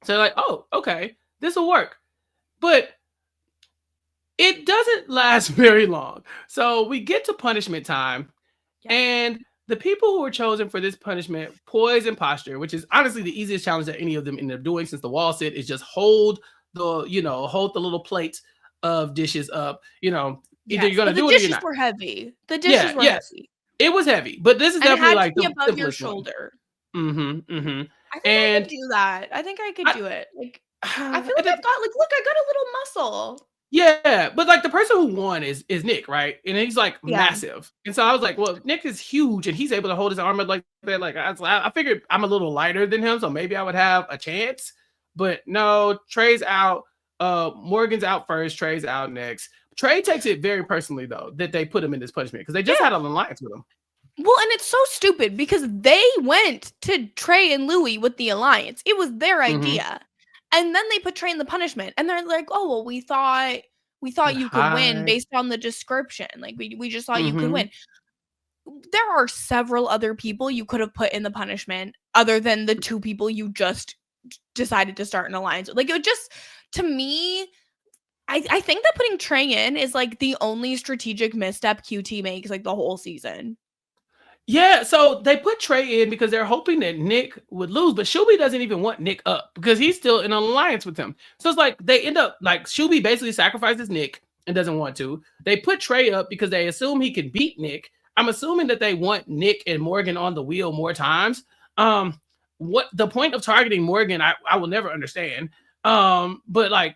So like, oh, okay, this will work. But it doesn't last very long. So we get to punishment time, and the people who were chosen for this punishment, poise and posture, which is honestly the easiest challenge that any of them end up doing since the wall sit, is just hold the little plate of dishes up. Either you're gonna do it or you're not. Were heavy. The dishes were heavy. It was heavy, but this is and definitely it had like to be the above your simplest shoulder. I think I could do that. I think I could do it. Like I feel like I've got look, I got a little muscle. Yeah, but like the person who won is Nick, right? And he's like massive. And so I was like, well, Nick is huge and he's able to hold his arm up like that. Like I figured I'm a little lighter than him, so maybe I would have a chance. But no, Trey's out. Morgan's out first. Trey's out next. Trey takes it very personally though that they put him in this punishment because they just had an alliance with him. Well, and it's so stupid because they went to Trey and Louis with the alliance. It was their idea. And then they put Trey in the punishment. And they're like, oh, well, we thought you could win based on the description. Like we just thought you could win. There are several other people you could have put in the punishment other than the 2 people you just decided to start an alliance with. Like it would just, to me, I think that putting Trey in is like the only strategic misstep QT makes like the whole season. Yeah, so they put Trey in because they're hoping that Nick would lose, but Shuby doesn't even want Nick up because he's still in an alliance with him. So it's like they end up like Shuby basically sacrifices Nick and doesn't want to. They put Trey up because they assume he can beat Nick. I'm assuming that they want Nick and Morgan on the wheel more times. What the point of targeting Morgan, I will never understand. But like,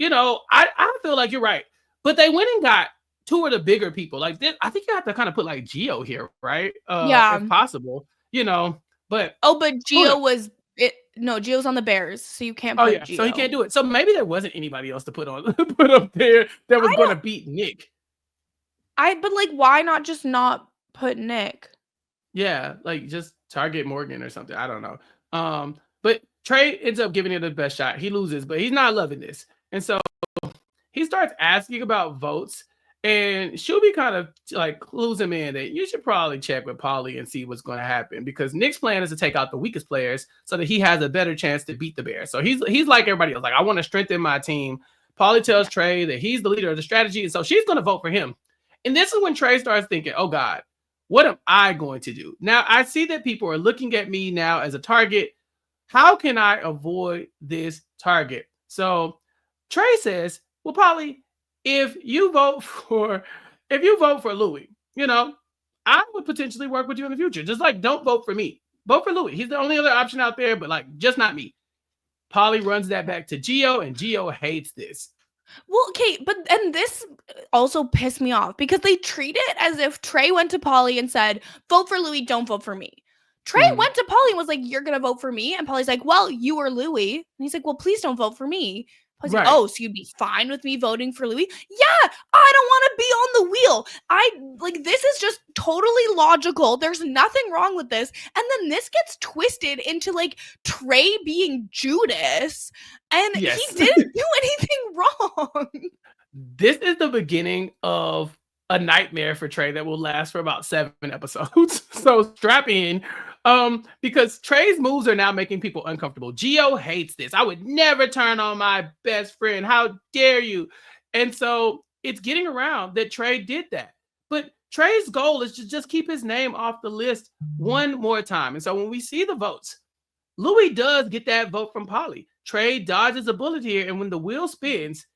I feel like you're right. But they went and got 2 of the bigger people. Like this, I think you have to kind of put like Gio here, right? If possible, But Gio was it. No, Gio's on the Bears, so you can't. Put Gio. So he can't do it. So maybe there wasn't anybody else to put up there that was going to beat Nick. But like, why not just not put Nick? Yeah, like just target Morgan or something. I don't know. But Trey ends up giving it the best shot. He loses, but he's not loving this, and so he starts asking about votes. And Shuby kind of like clues him in that you should probably check with Paulie and see what's going to happen because Nick's plan is to take out the weakest players so that he has a better chance to beat the Bears. So he's like everybody else. Like, I want to strengthen my team. Paulie tells Trey that he's the leader of the strategy. And so she's going to vote for him. And this is when Trey starts thinking, oh God, what am I going to do? Now, I see that people are looking at me now as a target. How can I avoid this target? So Trey says, well, Paulie, if you vote for Louis, I would potentially work with you in the future. Just like, don't vote for me. Vote for Louis. He's the only other option out there, but like, just not me. Paulie runs that back to Gio, and Gio hates this. Well, okay, and this also pissed me off because they treat it as if Trey went to Paulie and said, vote for Louis, don't vote for me. Trey went to Paulie and was like, you're going to vote for me? And Paulie's like, well, you or Louis. And he's like, well, please don't vote for me. Like, oh, so you'd be fine with me voting for Louis? Yeah, I don't want to be on the wheel. This is just totally logical. There's nothing wrong with this. And then this gets twisted into like Trey being Judas, and he didn't do anything wrong. This is the beginning of a nightmare for Trey that will last for about 7 episodes. So strap in. Because Trey's moves are now making people uncomfortable. Gio hates this. I would never turn on my best friend. How dare you? And so it's getting around that Trey did that. But Trey's goal is to just keep his name off the list one more time. And so when we see the votes, Louis does get that vote from Paulie. Trey dodges a bullet here. And when the wheel spins,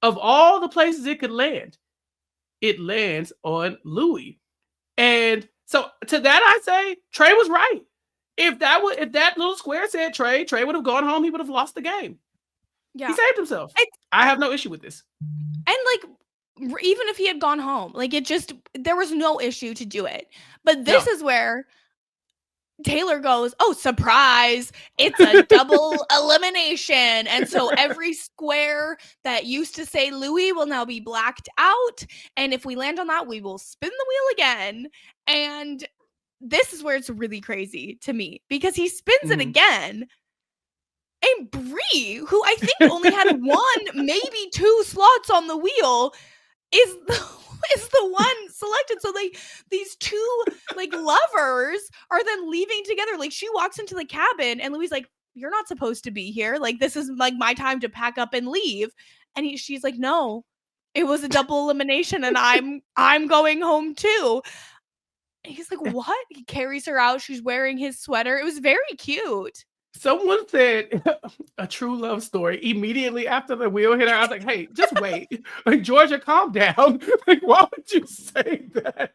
of all the places it could land, it lands on Louis. And so to that, I say Trey was right. If that little square said Trey would have gone home. He would have lost the game. Yeah, he saved himself. I have no issue with this. And like, even if he had gone home, like there was no issue to do it. But this is where Taylor goes, "Oh, surprise, it's a double elimination." And so every square that used to say Louis will now be blacked out. And if we land on that, we will spin the wheel again. And this is where it's really crazy to me because he spins it again. And Brie, who I think only had one, maybe two slots on the wheel, is the one selected. So like these two like lovers are then leaving together. Like she walks into the cabin and Louis like, "You're not supposed to be here. Like this is like my time to pack up and leave." And she's like, "No, it was a double elimination and I'm going home too." And he's like, "What?" He carries her out. She's wearing his sweater. It was very cute. Someone said a true love story immediately after the wheel hit her. I was like, hey, just wait. Like, Georgia, calm down. Like, why would you say that?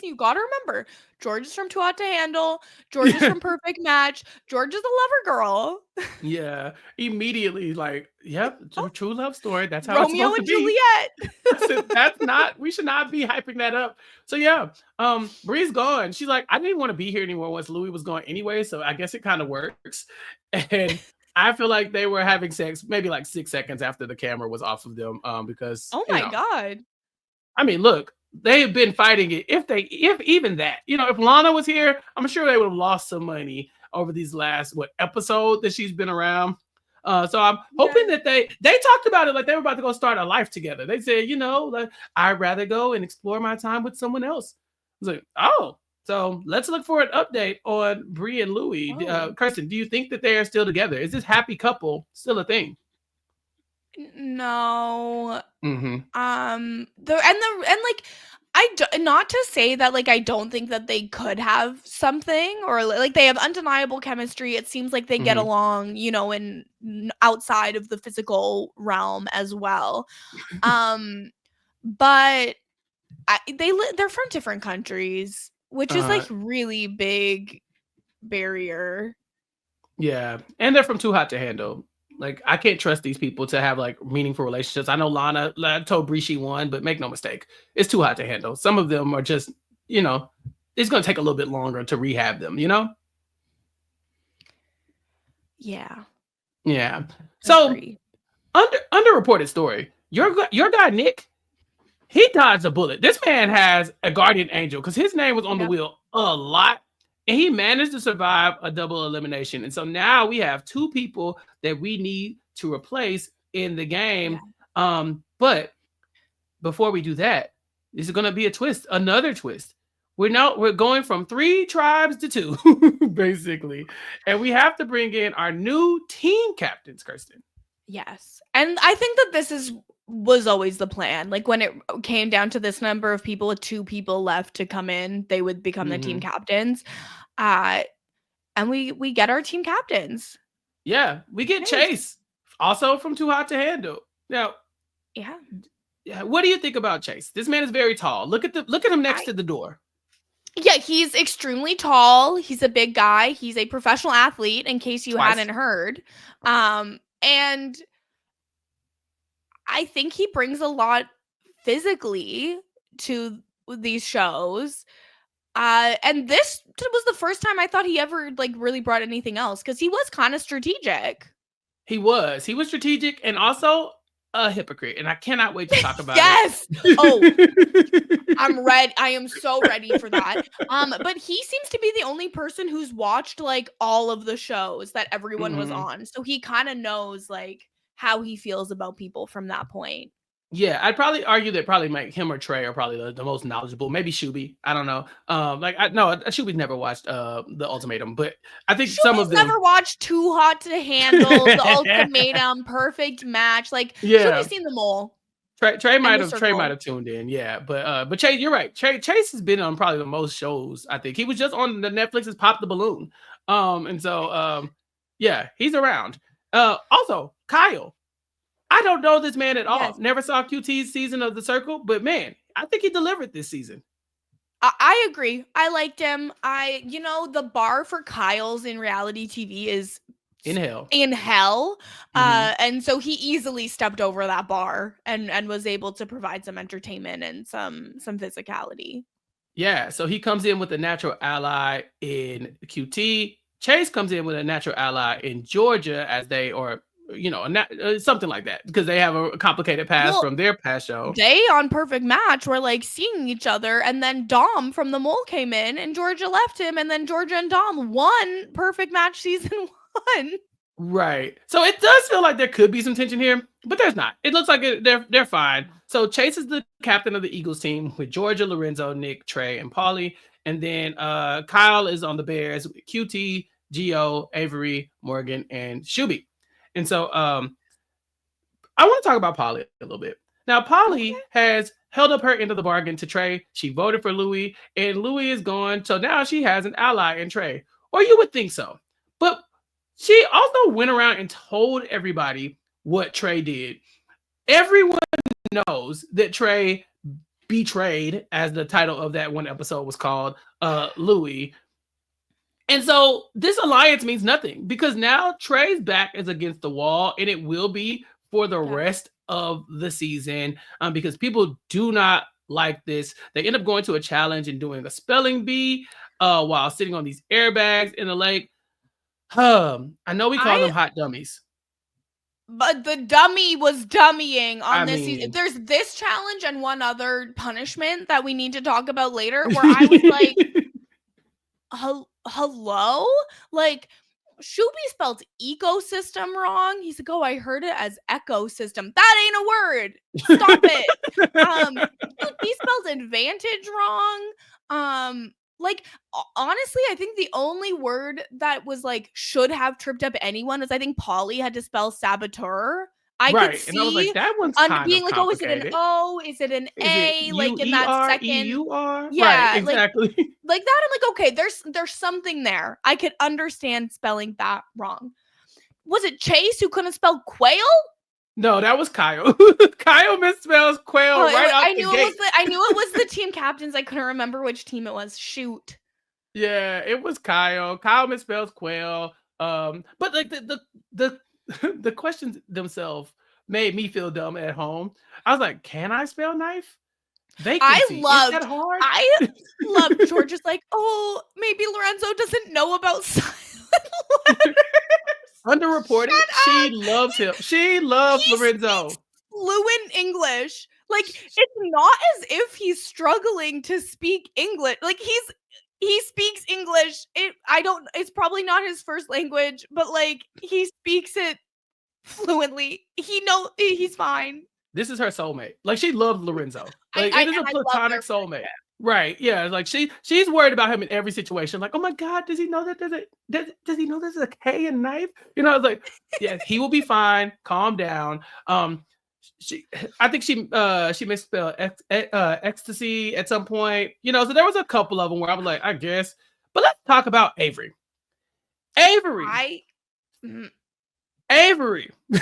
You gotta remember, George is from Too Hot to Handle. George is from Perfect Match. George is a lover girl. Yeah, immediately, like, yep, true love story. That's how Romeo it's and supposed to be. Juliet. That's not. We should not be hyping that up. So yeah, Bree's gone. She's like, I didn't want to be here anymore once Louis was gone anyway. So I guess it kind of works. And I feel like they were having sex maybe like 6 seconds after the camera was off of them. Because oh my god. I mean, look, they have been fighting it. If even that, if Lana was here, I'm sure they would have lost some money over these last episode that she's been around. So I'm hoping that they talked about it like they were about to go start a life together. They said, like, I'd rather go and explore my time with someone else. I was like, oh, so let's look for an update on Brie and Louis. Kirsten, do you think that they are still together? Is this happy couple still a thing? No. Not to say that like I don't think that they could have something or like they have undeniable chemistry. It seems like they get along, in outside of the physical realm as well. But they're from different countries, which is like really big barrier. Yeah, and they're from Too Hot to Handle. Like, I can't trust these people to have like meaningful relationships. I know Lana told Brie she won, but make no mistake, it's Too Hot to Handle. Some of them are just, it's going to take a little bit longer to rehab them, Yeah. Yeah. So, underreported story. Your guy Nick, he dodged a bullet. This man has a guardian angel because his name was on the wheel a lot. And he managed to survive a double elimination. And so now we have two people that we need to replace in the game. Yeah. But before we do that, this is going to be a twist, another twist. We're going from 3 tribes to 2, basically. And we have to bring in our new team captains, Kirsten. Yes. And I think that was always the plan. Like when it came down to this number of people with 2 people left to come in, they would become the team captains. And we get our team captains. Yeah, we get Chase, also from Too Hot to Handle. Now, yeah. What do you think about Chase? This man is very tall. Look at him next to the door. Yeah, he's extremely tall. He's a big guy. He's a professional athlete, in case you hadn't heard. And I think he brings a lot physically to these shows. And this was the first time I thought he ever like really brought anything else because he was kind of strategic. He was strategic and also a hypocrite, and I cannot wait to talk about it. Oh, I'm ready. I am so ready for that. But he seems to be the only person who's watched like all of the shows that everyone was on, so he kind of knows like how he feels about people from that point. Yeah, I'd probably argue that him or Trey are probably the most knowledgeable. Maybe Shuby. I don't know. Shuby's never watched the Ultimatum, but I think some of them never watched Too Hot to Handle, the Ultimatum, Perfect Match. Like, Shuby's seen them all. Trey might have tuned in, yeah. But Chase, you're right. Chase has been on probably the most shows. I think he was just on the Netflix's Pop the Balloon, yeah, he's around. Also, Kyle. I don't know this man at all. Yes. Never saw QT's season of The Circle, but man, I think he delivered this season. I agree. I liked him. The bar for Kyle's in reality TV is in hell. And so he easily stepped over that bar and was able to provide some entertainment and some physicality. Yeah, so he comes in with a natural ally in QT. Chase comes in with a natural ally in Georgia as they, or something like that, because they have a complicated past Well, from their past show. they on Perfect Match were like seeing each other, and then Dom from the Mole came in, and Georgia left him, and then Georgia and Dom won Perfect Match season 1. Right. So it does feel like there could be some tension here, but there's not. It looks like they're fine. So Chase is the captain of the Eagles team with Georgia, Lorenzo, Nick, Trey, and Paulie. And then Kyle is on the Bears with QT, Gio, Avery, Morgan, and Shuby. And so I want to talk about Paulie a little bit. Now, Paulie has held up her end of the bargain to Trey. She voted for Louis, and Louis is gone. So now she has an ally in Trey. Or you would think so. But she also went around and told everybody what Trey did. Everyone knows that Trey betrayed, as the title of that one episode was called, Louis. And so this alliance means nothing because now Trey's back is against the wall, and it will be for the rest of the season because people do not like this. They end up going to a challenge and doing a spelling bee while sitting on these airbags in the lake. I know we call them hot dummies. But the dummy was dummying on this season. There's this challenge and one other punishment that we need to talk about later where I was like, hello? Like, Shuby spelled ecosystem wrong. He's like, oh, I heard it as ecosystem. That ain't a word. Stop it. He spelled advantage wrong. Like, honestly, I think the only word that was like should have tripped up anyone is I think Paulie had to spell saboteur. I could see, and I was like, that one's kind being of like, oh, is it an O? Is it an A? Like in that second, E-U-R? Yeah, right, exactly. Like that. I'm like, okay, there's something there. I could understand spelling that wrong. Was it Chase who couldn't spell quail? No, that was Kyle. Kyle misspells quail right off the gate. I knew it was the team captains. I couldn't remember which team it was. Shoot. Yeah, it was Kyle. Kyle misspells quail. But like the questions themselves made me feel dumb at home. I was like, can I spell knife? Vacancy. Is that hard? I love George is like, oh, maybe Lorenzo doesn't know about silent letters. Underreported. She loves him. She loves Lorenzo. Fluent English. Like, it's not as if he's struggling to speak English. Like, he speaks English. It's probably not his first language, but like he speaks it fluently. He's fine. This is her soulmate. Like, she loves Lorenzo. Like, it is a platonic soulmate. Right. Yeah. Like she's worried about him in every situation. Like, oh my God, does he know that does he know there's a K in knife? You know, I was like, yeah, he will be fine. Calm down. I think she misspelled ecstasy at some point. You know, so there was a couple of them where I was like, I guess. But let's talk about Avery. Avery.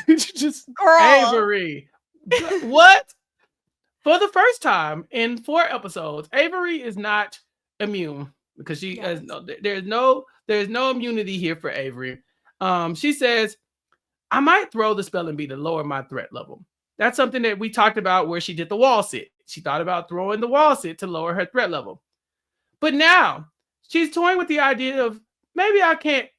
Just girl. Avery. What? For the first time in 4 episodes, Avery is not immune because she has there's no immunity here for Avery. She says, I might throw the spelling bee to lower my threat level. That's something that we talked about where she did the wall sit. She thought about throwing the wall sit to lower her threat level. But now she's toying with the idea of maybe I can't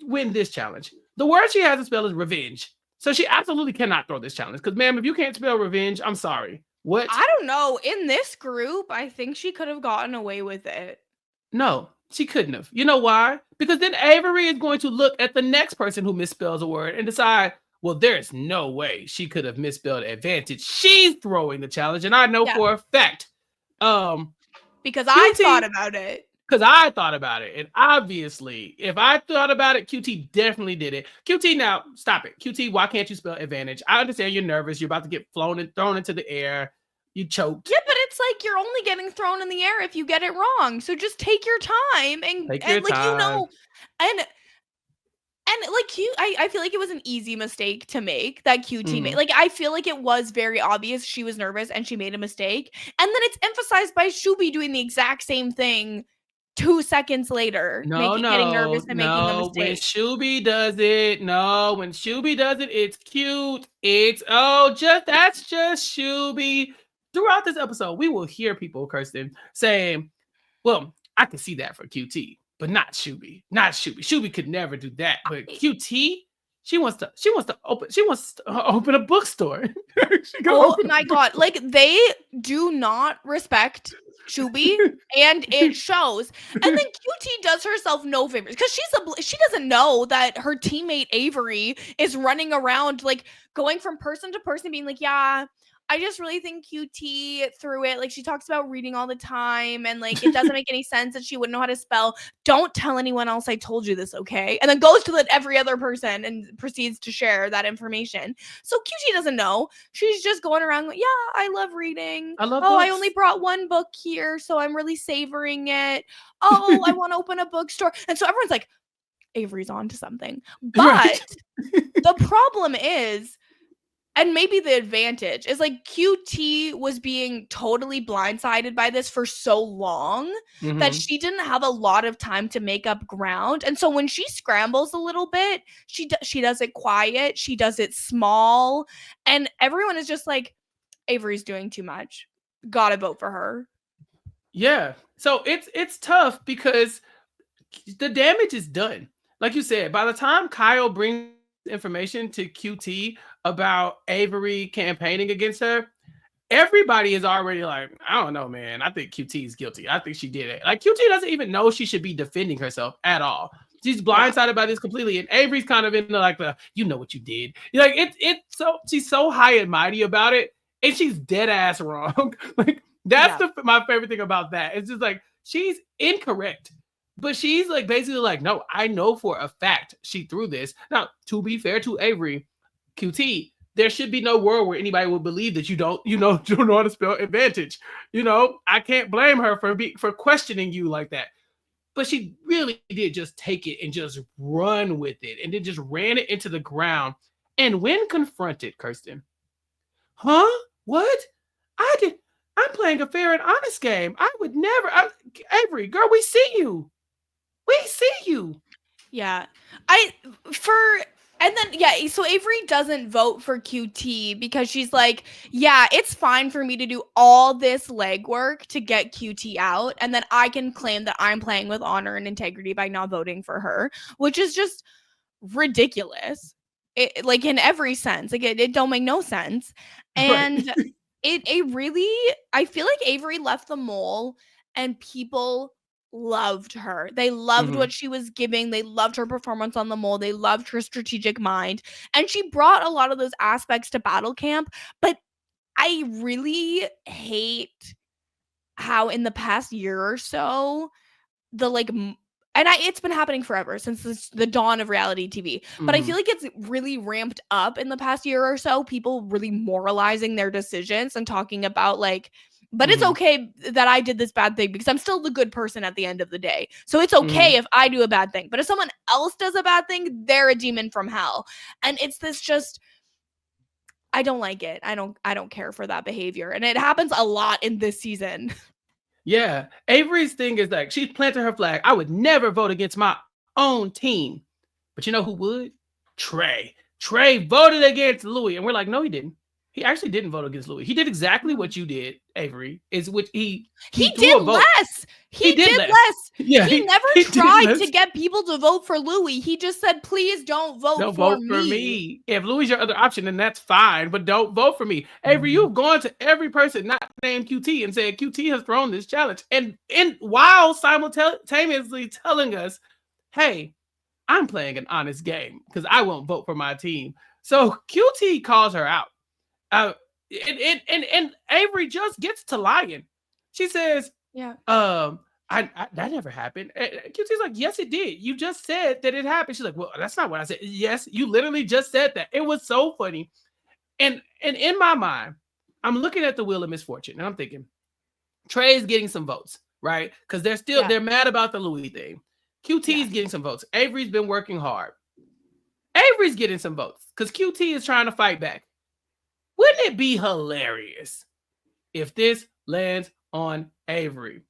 win this challenge. The word she has to spell is revenge. So she absolutely cannot throw this challenge because, ma'am, if you can't spell revenge, I'm sorry. What? I don't know. In this group, I think she could have gotten away with it. No, she couldn't have. You know why? Because then Avery is going to look at the next person who misspells a word and decide, well, there's no way she could have misspelled advantage. She's throwing the challenge, and I know for a fact. Because I thought about it. Because I thought about it. And obviously, if I thought about it, QT definitely did it. QT, now, stop it. QT, why can't you spell advantage? I understand you're nervous. You're about to get thrown into the air. You choked. Yeah, but it's like you're only getting thrown in the air if you get it wrong. So just take your time and like, you know, and like I feel like it was an easy mistake to make that QT made. Like, I feel like it was very obvious she was nervous and she made a mistake. And then it's emphasized by Shuby doing the exact same thing 2 seconds later, getting nervous and making the mistake. When Shuby does it, it's cute. That's just Shuby. Throughout this episode, we will hear people, Kirsten, saying Well, I can see that for QT, but not Shuby. Not Shuby. Shuby could never do that. But QT, she wants to open a bookstore. Oh my God. Like, they do not respect Shuby, and it shows. And then QT does herself no favors because she doesn't know that her teammate Avery is running around, like, going from person to person being like, yeah, I just really think QT threw it. Like, she talks about reading all the time, and like, it doesn't make any sense that she wouldn't know how to spell. Don't tell anyone else I told you this, okay? And then goes to every other person and proceeds to share that information. So QT doesn't know. She's just going around like, yeah, I love reading. I love Oh, books. I only brought one book here, so I'm really savoring it. Oh, I want to open a bookstore. And so everyone's like, Avery's on to something. But Right. the problem is, and maybe the advantage is, like, QT was being totally blindsided by this for so long that she didn't have a lot of time to make up ground. And so when she scrambles a little bit, she does it quiet, she does it small, and everyone is just like, Avery's doing too much. Gotta vote for her. Yeah. So it's tough because the damage is done. Like you said, by the time Kyle brings information to QT about Avery campaigning against her, everybody is already like, I don't know, man. I think QT is guilty. I think she did it. Like, QT doesn't even know she should be defending herself at all. She's blindsided by this completely, and Avery's kind of in the, like, the, you know what you did. Like, so she's so high and mighty about it, and she's dead ass wrong. Like, that's my favorite thing about that. It's just like, she's incorrect. But she's like basically like, no, I know for a fact she threw this. Now, to be fair to Avery, QT, there should be no world where anybody will believe that you don't know how to spell advantage. I can't blame her for questioning you like that. But she really did just take it and just run with it, and then just ran it into the ground. And when confronted, Kirsten, huh? What? I'm playing a fair and honest game. I would never. Avery, girl, we see you. We see you. Yeah. So Avery doesn't vote for QT because she's like, yeah, it's fine for me to do all this legwork to get QT out, and then I can claim that I'm playing with honor and integrity by not voting for her, which is just ridiculous. It, like, in every sense, like, it don't make no sense. And right. it really, I feel like Avery left the mole and people loved her. They loved what she was giving. They loved her performance on the mole. They loved her strategic mind. And she brought a lot of those aspects to battle camp. But I really hate how in the past year or so, it's been happening forever since the dawn of reality TV. But I feel like it's really ramped up in the past year or so. People really moralizing their decisions and talking about, like, but it's okay that I did this bad thing because I'm still the good person at the end of the day. So it's okay if I do a bad thing. But if someone else does a bad thing, they're a demon from hell. And it's this just, I don't like it. I don't care for that behavior. And it happens a lot in this season. Yeah. Avery's thing is, like, she's planted her flag. I would never vote against my own team. But you know who would? Trey. Trey voted against Louis. And we're like, no, he didn't. He actually didn't vote against Louis. He did exactly what you did, Avery. Is which he did less. He did less. Yeah, he never tried to get people to vote for Louis. He just said, "Please don't vote for me. If Louis is your other option, then that's fine, but don't vote for me." Avery, you've gone to every person not named QT and said QT has thrown this challenge, and while simultaneously telling us, "Hey, I'm playing an honest game because I won't vote for my team." So QT calls her out. And Avery just gets to lying. She says, "Yeah, that never happened." QT's like, "Yes, it did. You just said that it happened." She's like, "Well, that's not what I said." "Yes, you literally just said that." It was so funny. And in my mind, I'm looking at the wheel of misfortune, and I'm thinking, Trey's getting some votes, right? Because they're mad about the Louis thing. QT's getting some votes. Avery's been working hard. Avery's getting some votes because QT is trying to fight back. Wouldn't it be hilarious if this lands on Avery?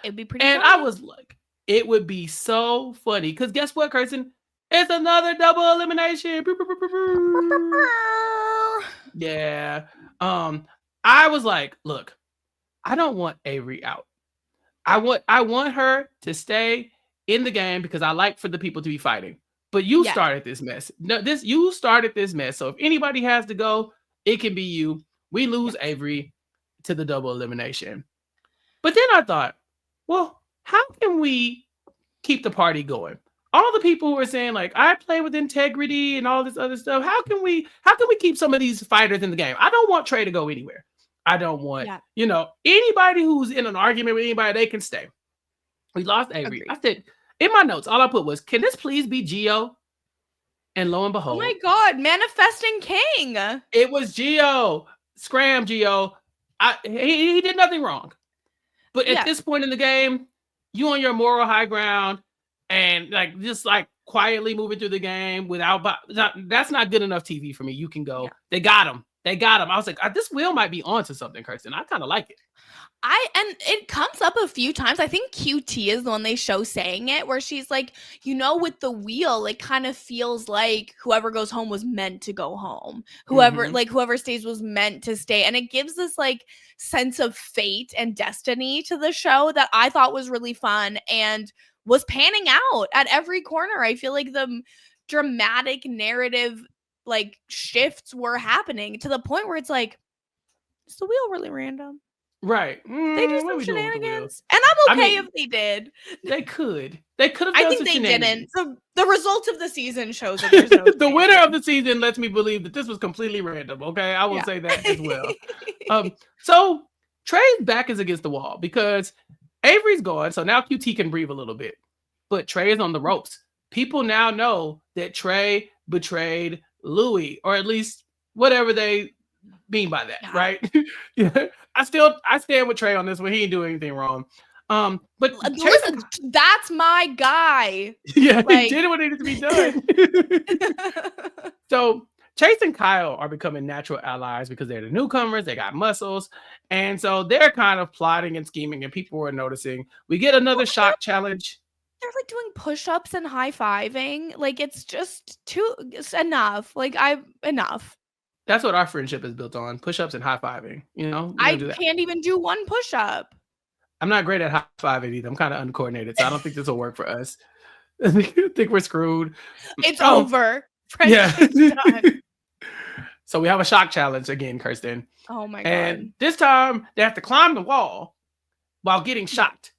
It'd be pretty funny. I was like, it would be so funny. Because guess what, Kirsten? It's another double elimination. Yeah. I was like, look, I don't want Avery out. I want her to stay in the game because I like for the people to be fighting. But you Yes. started this mess. No, you started this mess. So if anybody has to go, it can be you. We lose Avery to the double elimination. But then I thought, well, how can we keep the party going? All the people who are saying like I play with integrity and all this other stuff. How can we keep some of these fighters in the game? I don't want Trey to go anywhere. I don't want, Yeah. anybody who's in an argument with anybody, they can stay. We lost Avery. Agreed. I said in my notes, all I put was, can this please be Gio? And lo and Oh behold, my God, manifesting king. it was Gio. Scram Gio. He did nothing wrong. But at this point in the game, you on your moral high ground and like just like quietly moving through the game without that's not good enough TV for me. You can go. Yeah. They got him. I was like, this wheel might be onto something, Kirsten. I kind of like it. And it comes up a few times. I think QT is the one they show saying it, where she's like, with the wheel, it kind of feels like whoever goes home was meant to go home. Whoever stays was meant to stay. And it gives this like sense of fate and destiny to the show that I thought was really fun and was panning out at every corner. I feel like the dramatic narrative like shifts were happening to the point where it's like, is the wheel really random? Right. They do some shenanigans. And I'm okay if they did. They could have done I think they didn't. The result of the season shows that there's no the winner of the season lets me believe that this was completely random. Okay. I will say that as well. So Trey's back is against the wall because Avery's gone. So now QT can breathe a little bit. But Trey is on the ropes. People now know that Trey betrayed Louis, or at least whatever they mean by that, right? Yeah. I stand with Trey on this one. He didn't do anything wrong. But listen, that's my guy. Yeah, he did what needed to be done. So Chase and Kyle are becoming natural allies because they're the newcomers. They got muscles. And so they're kind of plotting and scheming, and people are noticing. We get another shock challenge. They're like doing push-ups and high-fiving. Like it's enough. Like enough. That's what our friendship is built on. Push-ups and high-fiving. I can't even do one push-up. I'm not great at high-fiving either. I'm kind of uncoordinated, so I don't think this will work for us. I think we're screwed. It's over. So we have a shock challenge again, Kirsten. Oh my God. And this time they have to climb the wall while getting shocked.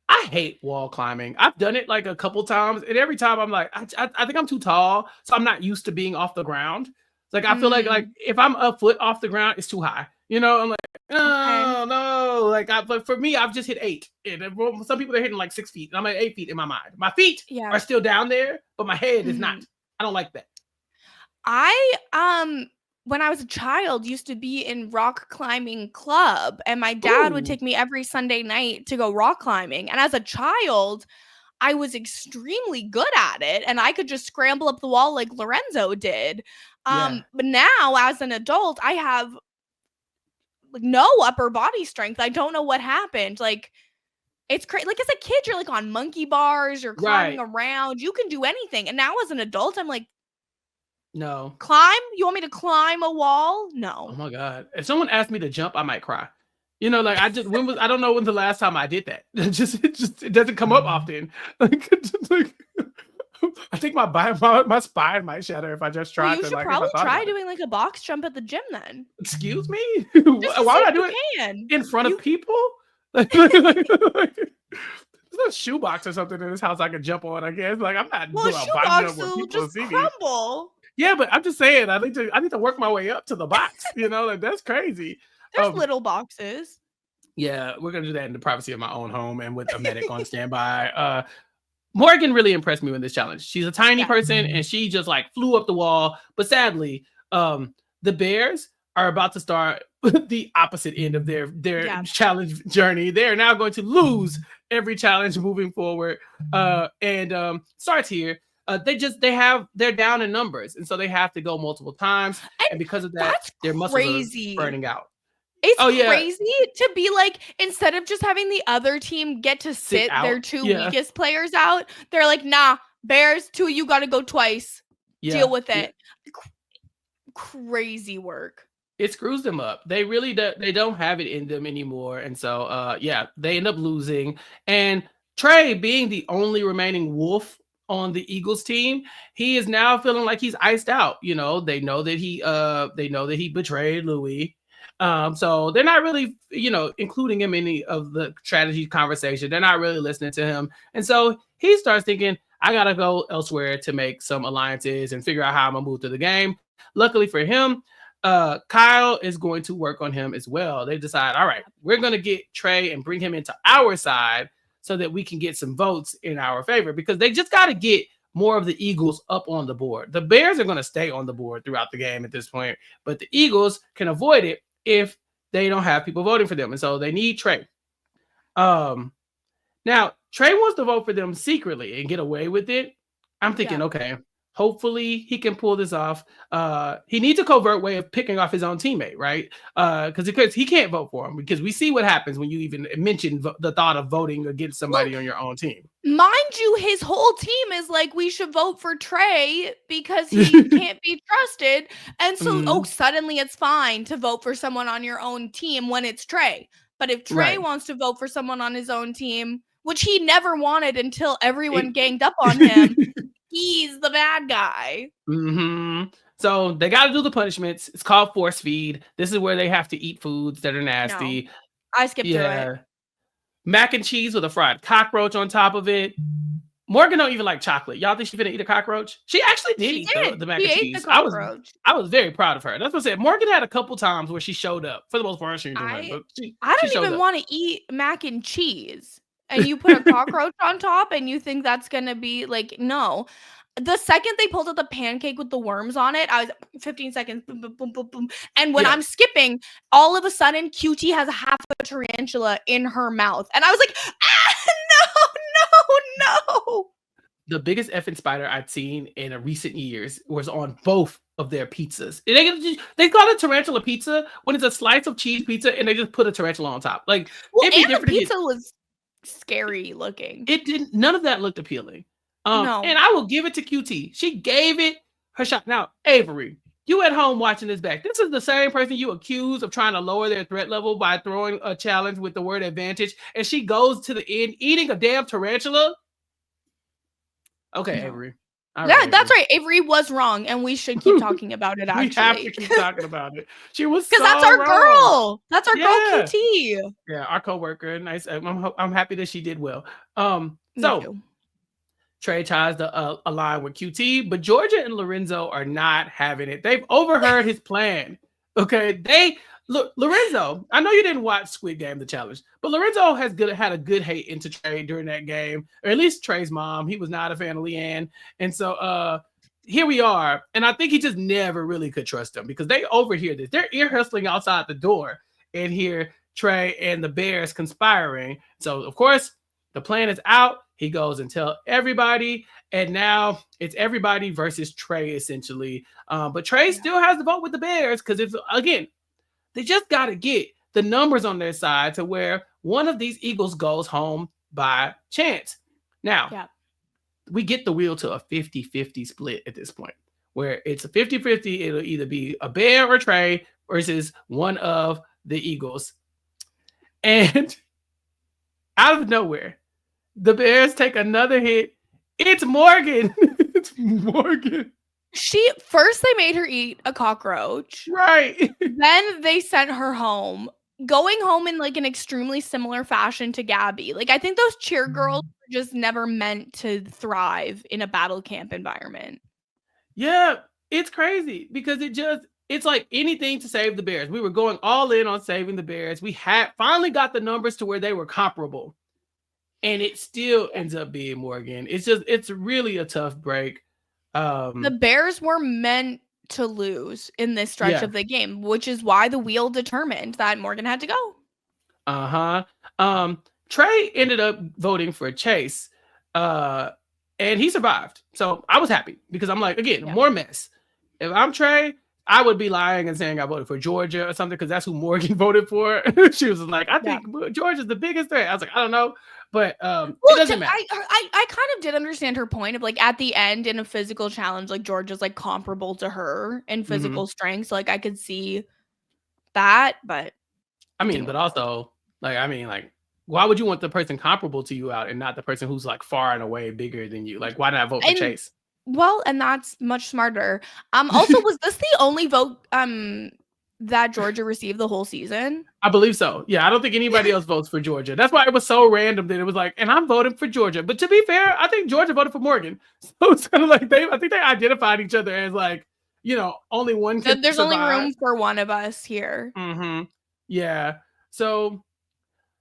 I hate wall climbing. I've done it like a couple times, and every time I'm like, I think I'm too tall, so I'm not used to being off the ground. It's like I feel like if I'm a foot off the ground, it's too high. I'm like, no. But for me, I've just hit 8. And some people are hitting like 6 feet. And I'm at 8 feet in my mind. My feet are still down there, but my head is not. I don't like that. When I was a child, used to be in rock climbing club, and my dad would take me every Sunday night to go rock climbing. And as a child, I was extremely good at it, and I could just scramble up the wall like Lorenzo did. But now, as an adult, I have like no upper body strength. I don't know what happened. Like it's crazy. Like as a kid, you're like on monkey bars, you're climbing around, you can do anything. And now as an adult, I'm like, no. Climb? You want me to climb a wall? No. Oh my God. If someone asked me to jump, I might cry. I don't know when the last time I did that. It doesn't come up often. I think my spine might shatter if I just try to. You should probably try doing like a box jump at the gym then. Excuse me? Why would I do it in front of people? There's a shoebox or something in this house I can jump on, I guess. Like I'm not doing a box jump where people see crumble. Yeah, but I'm just saying I need to work my way up to the box. Like that's crazy. There's little boxes. Yeah, we're gonna do that in the privacy of my own home and with a medic on standby. Morgan really impressed me with this challenge. She's a tiny person and she just like flew up the wall. But sadly, the Bears are about to start the opposite end of their challenge journey. They are now going to lose every challenge moving forward. Starts here. They're down in numbers, and so they have to go multiple times. And because of that, their muscles are burning out. It's crazy to be like, instead of just having the other team get to sit their two weakest players out, they're like, nah, Bears, 2 of you got to go twice. Deal with it. Crazy work. it screws them up. They really they don't have it in them anymore. And so yeah, they end up losing. And Trey, being the only remaining wolf on the Eagles team, he is now feeling like he's iced out. You know, they know that he betrayed Louis. So they're not really, you know, including him in any of the strategy conversation. They're not really listening to him. And so he starts thinking, I gotta go elsewhere to make some alliances and figure out how I'm gonna move through the game. Luckily for him, Kyle is going to work on him as well. They decide, all right, we're going to get Trey and bring him into our side so that we can get some votes in our favor, because they just got to get more of the Eagles up on the board. The Bears are going to stay on the board throughout the game at this point, but the Eagles can avoid it if they don't have people voting for them. And so they need Trey. Now, Trey wants to vote for them secretly and get away with it. I'm thinking, okay, hopefully he can pull this off. He needs a covert way of picking off his own teammate, right? Because he can't vote for him, because we see what happens when you even mention the thought of voting against somebody on your own team. Mind you, his whole team is like, we should vote for Trey because he can't be trusted. And so, suddenly it's fine to vote for someone on your own team when it's Trey. But if Trey wants to vote for someone on his own team, which he never wanted until everyone ganged up on him, he's the bad guy. So they got to do the punishments. It's called force feed. This is where they have to eat foods that are nasty. No, I skipped through it. Mac and cheese with a fried cockroach on top of it. Morgan don't even like chocolate. Y'all think she's gonna eat a cockroach? She actually did eat the mac and cheese. I was very proud of her. That's what I said. Morgan had a couple times where she showed up. For the most part, she didn't do it, but I don't even want to eat mac and cheese. And you put a cockroach on top and you think that's going to be like, no. The second they pulled out the pancake with the worms on it, I was 15 seconds, boom, boom, boom, boom, boom. And when I'm skipping, all of a sudden, QT has half a tarantula in her mouth. And I was like, no. The biggest effing spider I'd seen in recent years was on both of their pizzas. They call it tarantula pizza when it's a slice of cheese pizza and they just put a tarantula on top. Like, well, and the pizza was scary looking. It didn't. None of that looked appealing. No. And I will give it to QT. She gave it her shot. Now, Avery, you at home watching this back. This is the same person you accuse of trying to lower their threat level by throwing a challenge with the word advantage, and she goes to the end eating a damn tarantula. Okay, no. Avery. That's right. Avery was wrong, and we should keep talking about it. Actually, we have to keep talking about it. She was because that's our girl. That's our girl, QT. Yeah, our coworker. Nice. I'm happy that she did well. So Trey tries to align with QT, but Georgia and Lorenzo are not having it. They've overheard his plan. Okay, Lorenzo, I know you didn't watch Squid Game, the challenge, but Lorenzo had a good hate into Trey during that game, or at least Trey's mom. He was not a fan of Leanne. And so here we are. And I think he just never really could trust them because they overhear this. They're ear hustling outside the door and hear Trey and the Bears conspiring. So, of course, the plan is out. He goes and tells everybody. And now it's everybody versus Trey, essentially. But Trey still has to vote with the Bears because again, they just got to get the numbers on their side to where one of these Eagles goes home by chance. Now, we get the wheel to a 50-50 split at this point, where it's a 50-50. It'll either be a Bear or Trey versus one of the Eagles. And out of nowhere, the Bears take another hit. It's Morgan. It's Morgan. First they made her eat a cockroach. Right. Then they sent her home, going home in like an extremely similar fashion to Gabby. Like, I think those cheer girls were just never meant to thrive in a battle camp environment. Yeah, it's crazy because it's like anything to save the Bears. We were going all in on saving the Bears. We had finally got the numbers to where they were comparable. And it still ends up being Morgan. It's really a tough break. The Bears were meant to lose in this stretch of the game, which is why the wheel determined that Morgan had to go. Trey ended up voting for Chase, and he survived. So I was happy because I'm like, again, more mess. If I'm Trey, I would be lying and saying I voted for Georgia or something because that's who Morgan voted for. She was like, I think Georgia's the biggest threat. I was like, I don't know. But it doesn't matter. I kind of did understand her point of like at the end in a physical challenge, like Georgia's like comparable to her in physical strength. So like I could see that, but I mean, but also, like, why would you want the person comparable to you out and not the person who's like far and away bigger than you? Like, why not vote for and Chase? well, and that's much smarter. Also, was this the only vote that Georgia received the whole season? I believe so. Yeah, I don't think anybody else votes for Georgia. That's why it was so random that it was like, and I'm voting for Georgia. But to be fair, I think Georgia voted for Morgan. So it's kind of like I think they identified each other as like, only one can There's survive. only room for one of us here. Mm-hmm. Yeah. So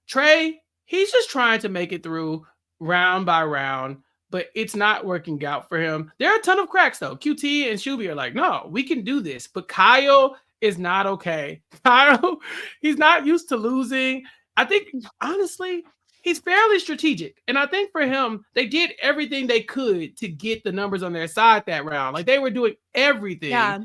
Trey, he's just trying to make it through round by round, but it's not working out for him. There are a ton of cracks though. QT and Shuby are like, no, we can do this. But Kyle is not okay. Kyle, he's not used to losing. I think, honestly, he's fairly strategic. And I think for him, they did everything they could to get the numbers on their side that round. Like they were doing everything. Yeah.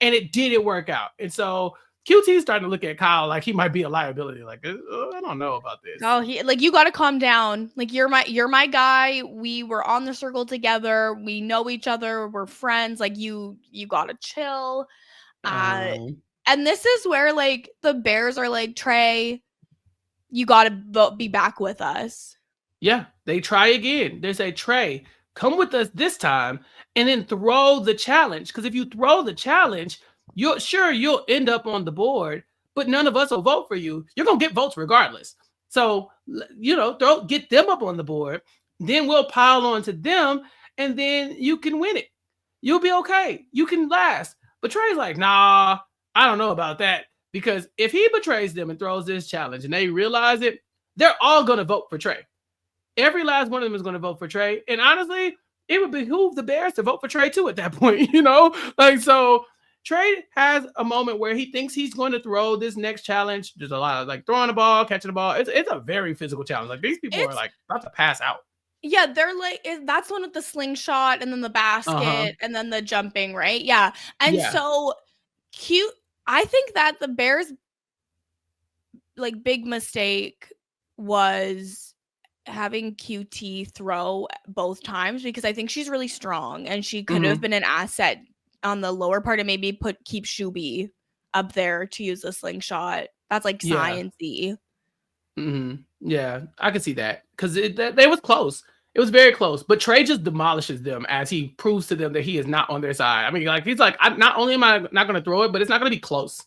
And it didn't work out. And so QT is starting to look at Kyle like he might be a liability. Like, I don't know about this. Oh, you got to calm down. Like you're my guy. We were on the circle together. We know each other. We're friends. Like you got to chill. And this is where like the Bears are like, Trey, you got to be back with us. Yeah, they try again. They say, Trey, come with us this time, and then throw the challenge. Because if you throw the challenge, you'll end up on the board, but none of us will vote for you. You're gonna get votes regardless. So get them up on the board. Then we'll pile on to them, and then you can win it. You'll be okay. You can last. But Trey's like, nah, I don't know about that. Because if he betrays them and throws this challenge and they realize it, they're all going to vote for Trey. Every last one of them is going to vote for Trey. And honestly, it would behoove the Bears to vote for Trey too at that point, so Trey has a moment where he thinks he's going to throw this next challenge. There's a lot of like throwing the ball, catching the ball. It's a very physical challenge. Like these people are like about to pass out. Yeah, they're like, that's one with the slingshot and then the basket and then the jumping, right? Yeah. And so cute. I think that the Bears' like big mistake was having QT throw both times because I think she's really strong and she could have been an asset on the lower part and maybe keep Shuby up there to use the slingshot. That's like science-y. Yeah, I can see that because they was close. It was very close, but Trey just demolishes them as he proves to them that he is not on their side. I mean, like he's like, not only am I not going to throw it, but it's not going to be close.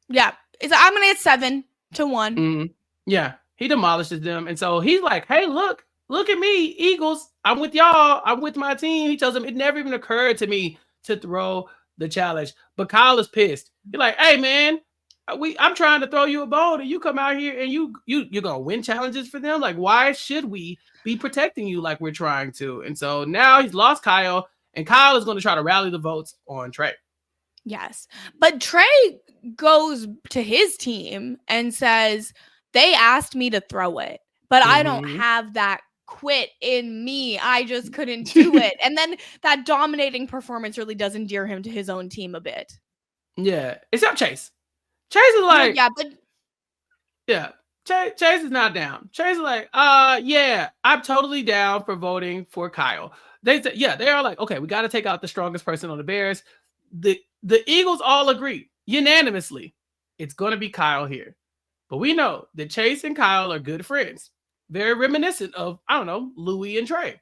Yeah, I'm going to get 7-1. Yeah, he demolishes them, and so he's like, "Hey, look at me, Eagles. I'm with y'all. I'm with my team." He tells them it never even occurred to me to throw the challenge, but Kyle is pissed. He's like, "Hey, man. I'm trying to throw you a bone, and you come out here and you're gonna win challenges for them. Like, why should we be protecting you like we're trying to?" And so now he's lost Kyle, and Kyle is going to try to rally the votes on Trey. Yes, but Trey goes to his team and says they asked me to throw it, but I don't have that quit in me. I just couldn't do it. And then that dominating performance really does endear him to his own team a bit. Yeah, except Chase. Chase is like, Chase is not down. Chase is like, I'm totally down for voting for Kyle. They said, they are like, okay, we got to take out the strongest person on the Bears. The Eagles all agree unanimously it's going to be Kyle here. But we know that Chase and Kyle are good friends. Very reminiscent of, I don't know, Louis and Trey.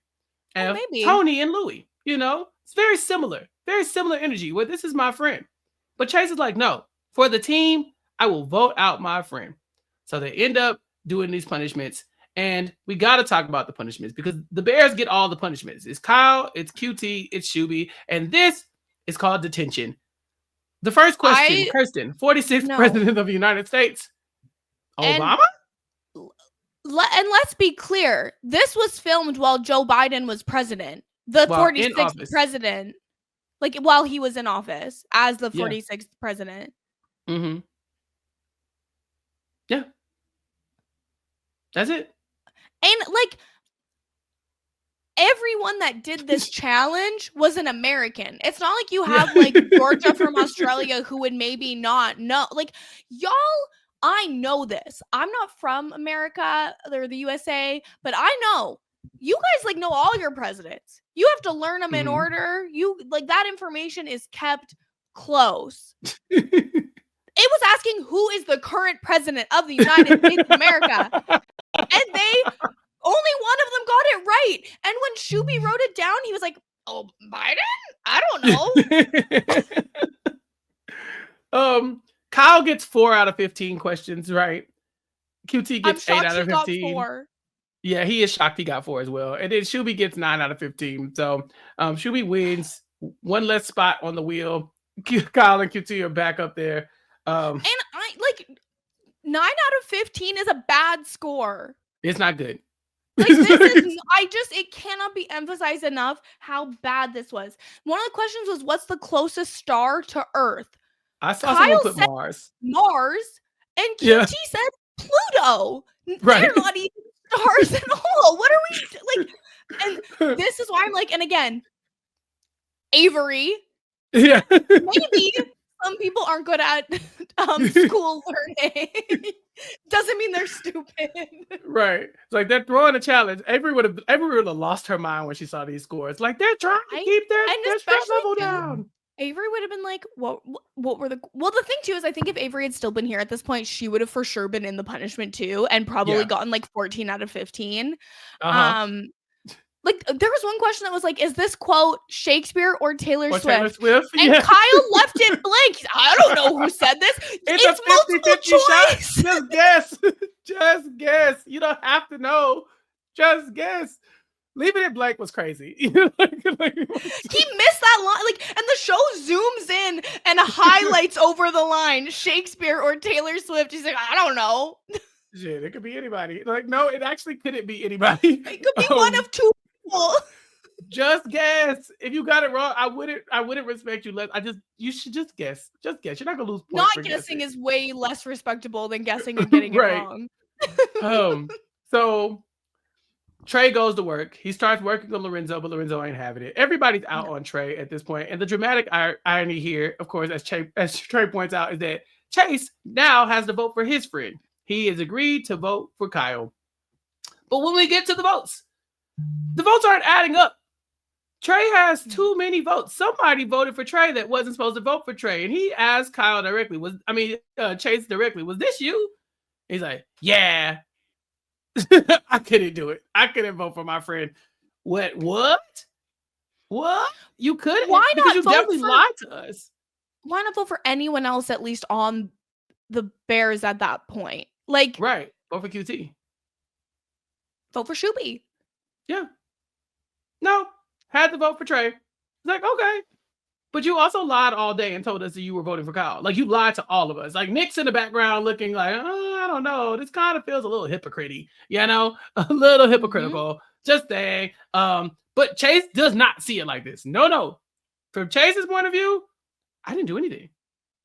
And Tony and Louis, it's very similar energy where this is my friend. But Chase is like, no. For the team, I will vote out my friend. So they end up doing these punishments. And we got to talk about the punishments because the Bears get all the punishments. It's Kyle, it's QT, it's Shuby. And this is called detention. The first question, Kirsten, 46th president of the United States. Obama? And let's be clear. This was filmed while Joe Biden was president. The 46th president. Like while he was in office as the 46th president. Yeah. That's it. And like everyone that did this challenge was an American. It's not like you have like Georgia from Australia who would maybe not know. Like y'all, I know this. I'm not from America or the USA, but I know you guys like know all your presidents. You have to learn them in order. You like that information is kept close. It was asking who is the current president of the United States of America. And only one of them got it right. And when Shuby wrote it down, he was like, "Oh, Biden? I don't know." Kyle gets 4 out of 15 questions right. QT gets 8 out of 15. 4. Yeah, he is shocked he got 4 as well. And then Shuby gets 9 out of 15. So Shuby wins, one less spot on the wheel. Kyle and QT are back up there. And 9 out of 15 is a bad score. It's not good. Like, it cannot be emphasized enough how bad this was. One of the questions was, what's the closest star to Earth? I saw someone put Mars. And QT said Pluto. Right. They're not even stars at all. What are we like? And this is why I'm like, and again, Avery. Yeah. Maybe some people aren't good at school learning. Doesn't mean they're stupid. Right. It's like they're throwing a challenge. Avery would have lost her mind when she saw these scores. Like, they're trying to keep their stress level down. Avery would have been like, what were the thing too is I think if Avery had still been here at this point, she would have for sure been in the punishment too and probably gotten like 14 out of 15. Like, there was one question that was like, is this quote Shakespeare or Taylor Swift? And Kyle left it blank. I don't know who said this. It's a 50-50 shot. Just guess. Just guess. You don't have to know. Just guess. Leaving it blank was crazy. He missed that line. Like, and the show zooms in and highlights over the line Shakespeare or Taylor Swift. He's like, I don't know. Shit, it could be anybody. Like, no, it actually couldn't be anybody. It could be one of two people. Just guess. If you got it wrong, I wouldn't respect you. You should just guess. Just guess. You're not gonna lose points. Not guessing is way less respectable than guessing and getting it wrong. So Trey goes to work. He starts working on Lorenzo, but Lorenzo ain't having it. Everybody's out on Trey at this point. And the dramatic irony here, of course, as Trey points out, is that Chase now has to vote for his friend. He has agreed to vote for Kyle. But when we get to the votes aren't adding up. Trey has too many votes. Somebody voted for Trey that wasn't supposed to vote for Trey. And he asked Kyle directly, Chase directly, was this you? He's like, yeah. I couldn't do it. I couldn't vote for my friend. What? You couldn't? Why not? Because you definitely lied to us. Why not vote for anyone else at least on the Bears at that point? Like, right. Vote for QT. Vote for Shuby. Yeah. No. Had to vote for Trey. It's like, okay. But you also lied all day and told us that you were voting for Kyle. Like, you lied to all of us. Like, Nick's in the background looking like, I don't know. This kind of feels a little hypocrite-y, a little hypocritical. Just saying. But Chase does not see it like this. No. From Chase's point of view, I didn't do anything.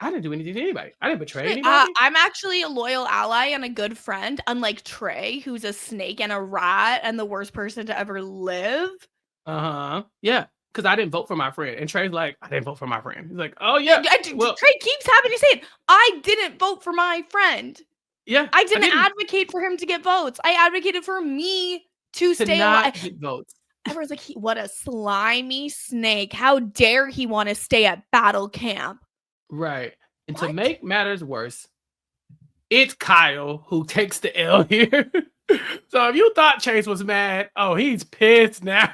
I didn't do anything to anybody. I didn't betray anybody. I'm actually a loyal ally and a good friend, unlike Trey, who's a snake and a rat and the worst person to ever live. Yeah. Because I didn't vote for my friend. And Trey's like, I didn't vote for my friend. He's like, oh, yeah. Well, Trey keeps having to say it. I didn't vote for my friend. Yeah. I didn't advocate for him to get votes. I advocated for me to stay alive. Get votes. Everyone's like, what a slimy snake. How dare he want to stay at battle camp? Right. And to make matters worse, it's Kyle who takes the L here. So if you thought Chase was mad, he's pissed now.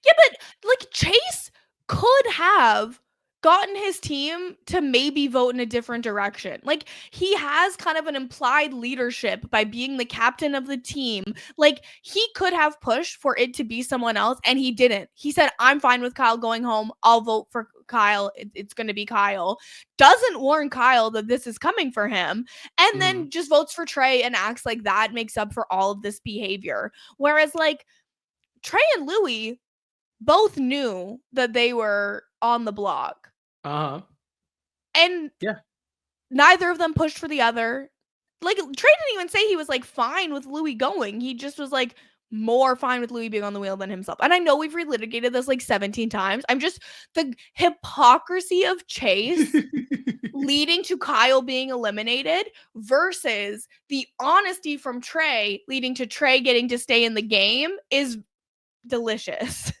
Yeah, but like Chase could have gotten his team to maybe vote in a different direction. Like, he has kind of an implied leadership by being the captain of the team. Like, he could have pushed for it to be someone else, and he didn't. He said, I'm fine with Kyle going home. I'll vote for Kyle. It's going to be Kyle. Doesn't warn Kyle that this is coming for him, and then just votes for Trey and acts like that makes up for all of this behavior. Whereas, like, Trey and Louis both knew that they were on the block. And neither of them pushed for the other. Like, Trey didn't even say he was like fine with Louis going. He just was like more fine with Louis being on the wheel than himself. And I know we've relitigated this like 17 times. I'm just, the hypocrisy of Chase leading to Kyle being eliminated versus the honesty from Trey leading to Trey getting to stay in the game is delicious.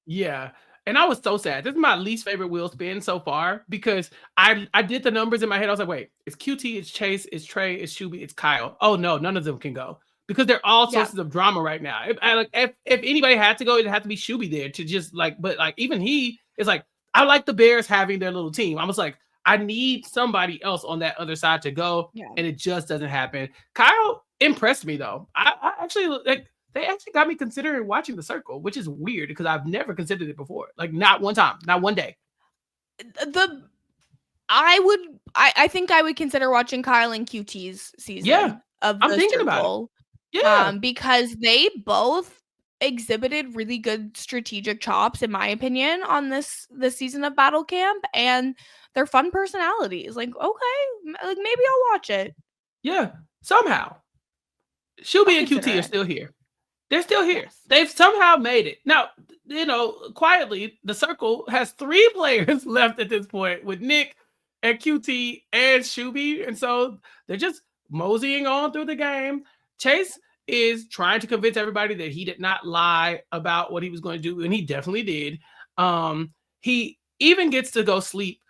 Yeah. And I was so sad. This is my least favorite wheel spin so far because I did the numbers in my head. I was like, wait, it's QT, it's Chase, it's Trey, it's Shuby, it's Kyle. Oh no, none of them can go because they're all Yeah. sources of drama right now. If anybody had to go, it'd have to be Shuby there to just like, but like even he is like, I like the Bears having their little team. I was like, I need somebody else on that other side to go, and it just doesn't happen. Kyle impressed me though. I actually like. They actually got me considering watching The Circle, which is weird because I've never considered it before. Like not one time, not one day. I think I would consider watching Kyle and QT's season of I'm The thinking Circle. about it. Yeah. Because they both exhibited really good strategic chops, in my opinion, on this season of Battle Camp, and they're fun personalities. Like, okay, like maybe I'll watch it. Yeah, somehow. Shuby and QT are still here. They're still here. Yes. They've somehow made it. Now, quietly, The Circle has 3 players left at this point with Nick and QT and Shuby. And so they're just moseying on through the game. Chase is trying to convince everybody that he did not lie about what he was going to do. And he definitely did. He even gets to go sleep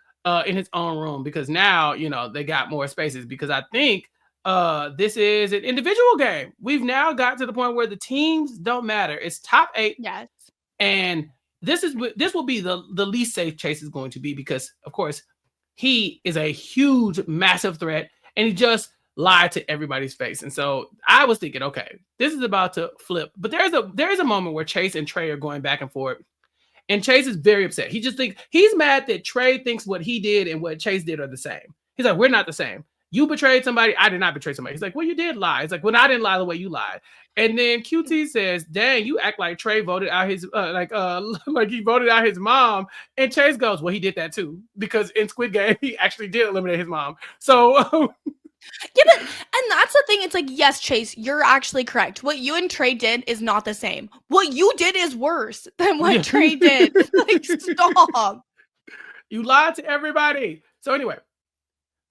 in his own room because now, they got more spaces because I think this is an individual game. We've now got to the point where the teams don't matter. It's top 8. Yes. And this will be the least safe Chase is going to be because, of course, he is a huge, massive threat, and he just lied to everybody's face. And so I was thinking, okay, this is about to flip. But there is a moment where Chase and Trey are going back and forth. And Chase is very upset. He just thinks he's mad that Trey thinks what he did and what Chase did are the same. He's like, we're not the same. You betrayed somebody. I did not betray somebody. He's like, well, you did lie. It's like, well, I didn't lie the way you lied. And then QT says, dang, you act like Trey voted out his, like he voted out his mom. And Chase goes, well, he did that too. Because in Squid Game, he actually did eliminate his mom. So. Yeah, and that's the thing. It's like, yes, Chase, you're actually correct. What you and Trey did is not the same. What you did is worse than what Trey did. Like, stop. You lied to everybody. So anyway.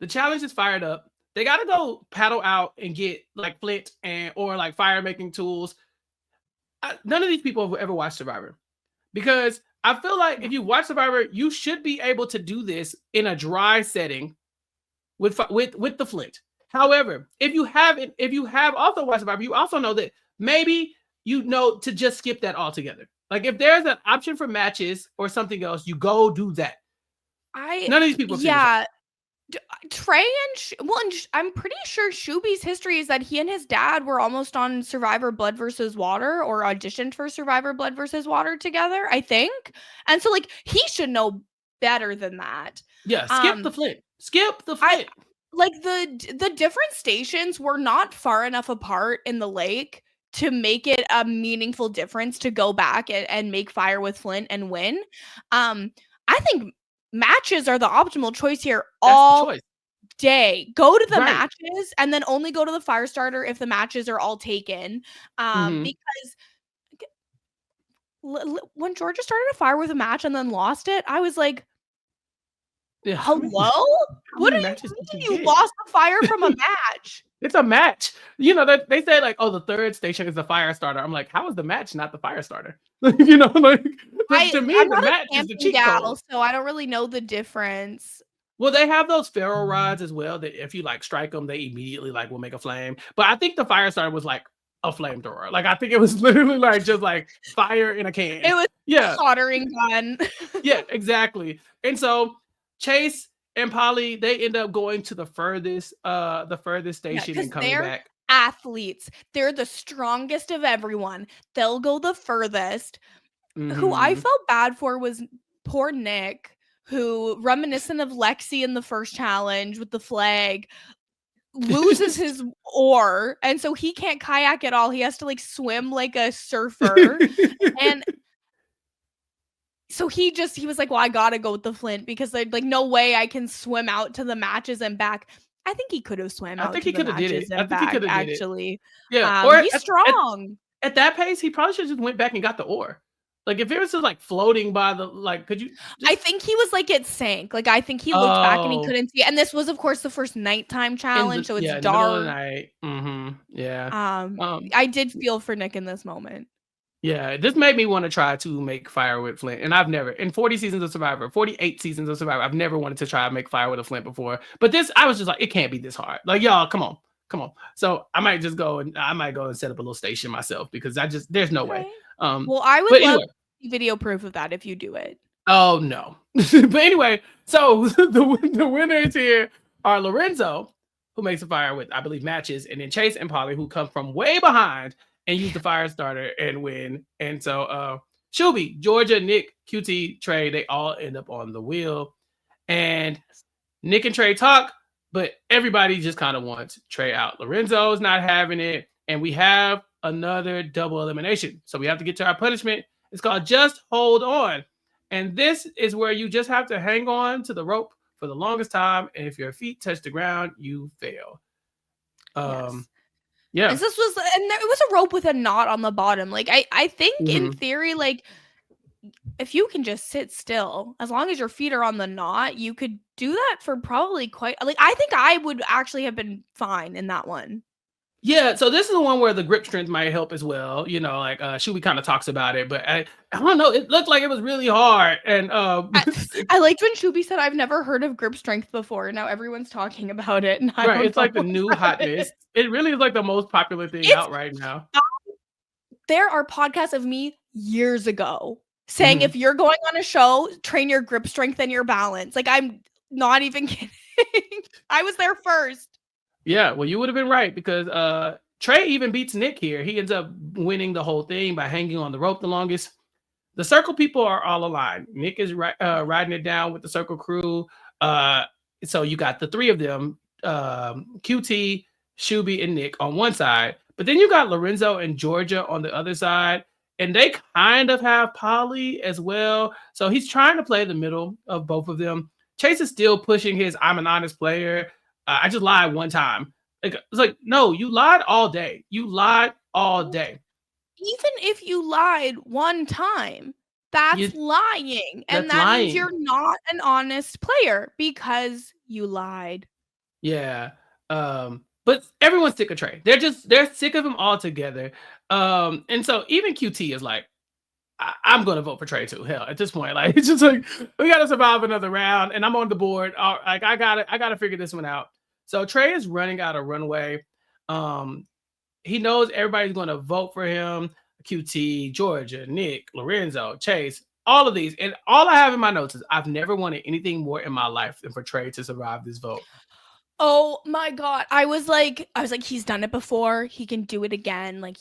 The challenge is fired up. They got to go paddle out and get like flint or like fire making tools. None of these people have ever watched Survivor because I feel like if you watch Survivor, you should be able to do this in a dry setting with the flint. However, if you have also watched Survivor, you also know that maybe to just skip that altogether. Like if there's an option for matches or something else, you go do that. None of these people. Yeah. Trey and I'm pretty sure Shuby's history is that he and his dad were almost on Survivor Blood versus Water or auditioned for Survivor Blood versus Water together, I think. And so like he should know better than that. Yeah, skip the flint. Skip the flint. Like the different stations were not far enough apart in the lake to make it a meaningful difference to go back and make fire with flint and win. I think matches are the optimal choice here all day. Go to the matches and then only go to the fire starter if the matches are all taken. Because when Georgia started a fire with a match and then lost it, I was like, hello? What do you mean you lost the fire from a match? It's a match. They say like, oh, the third station is the fire starter. I'm like, how is the match not the fire starter? To me, the match is the cheat code. So I don't really know the difference. Well, they have those ferro rods as well that if you like strike them, they immediately like will make a flame. But I think the fire starter was like a flamethrower. Like I think it was literally like just like fire in a can. It was a soldering gun. Yeah, exactly. And so Chase and Polly, they end up going to the furthest station and coming back. Athletes. They're the strongest of everyone. They'll go the furthest. Who I felt bad for was poor Nick, who, reminiscent of Lexi in the first challenge with the flag, loses his oar, and so he can't kayak at all. He has to like swim like a surfer. And so he was like, well, I gotta go with the flint because like no way I can swim out to the matches and back. I think he could have swam out to the matches and back, actually. Yeah, he's strong. At that pace, he probably should have just went back and got the oar. Like if it was just like floating by the could you? I think he was like it sank. Like I think he looked back and he couldn't see. And this was, of course, the first nighttime challenge, so it's dark. In the middle of the night. Yeah. I did feel for Nick in this moment. Yeah, this made me want to try to make fire with Flint. And I've never, in 40 seasons of Survivor, 48 seasons of Survivor, I've never wanted to try and make fire with a Flint before. But this, I was just like, it can't be this hard. Like, y'all, come on. Come on. So I might just go and set up a little station myself because there's no way. Well, I would but love anyway, video proof of that if you do it. Oh no. But anyway, so the winners here are Lorenzo, who makes a fire with, I believe, matches, and then Chase and Polly, who come from way behind and use the fire starter and win. And so Shuby, Georgia, Nick, QT, Trey, they all end up on the wheel. And Nick and Trey talk, but everybody just kind of wants Trey out. Lorenzo's not having it. And we have another double elimination. So we have to get to our punishment. It's called Just Hold On. And this is where you just have to hang on to the rope for the longest time. And if your feet touch the ground, you fail. Yes. Yeah. And this was, and it was a rope with a knot on the bottom. Like I think in theory, like if you can just sit still, as long as your feet are on the knot, you could do that for probably quite, like, I think I would actually have been fine in that one. Yeah, so this is the one where the grip strength might help as well. You know, like Shuby kind of talks about it, but I don't know. It looked like it was really hard. And I liked when Shuby said, "I've never heard of grip strength before." Now everyone's talking about it, and right, it's like the new hotness. It really is like the most popular thing out right now. There are podcasts of me years ago saying, if you're going on a show, train your grip strength and your balance. Like, I'm not even kidding. I was there first. Yeah, well, you would have been right because Trey even beats Nick here. He ends up winning the whole thing by hanging on the rope the longest. The circle people are all aligned. Nick is riding it down with the circle crew. So you got the three of them, QT, Shuby, and Nick on one side. But then you got Lorenzo and Georgia on the other side. And they kind of have Polly as well. So he's trying to play the middle of both of them. Chase is still pushing his I'm an honest player. I just lied one time. It's like, no, you lied all day. You lied all day. Even if you lied one time, that's lying. And that means you're not an honest player because you lied. Yeah. But everyone's sick of Trey. They're sick of him altogether. And so even QT is like, I'm gonna vote for Trey too. Hell, at this point, like it's just like we gotta survive another round, and I'm on the board. Like I gotta figure this one out. So Trey is running out of runway. He knows everybody's gonna vote for him. QT, Georgia, Nick, Lorenzo, Chase, all of these, and all I have in my notes is I've never wanted anything more in my life than for Trey to survive this vote. Oh my God. I was like, he's done it before. He can do it again. Like,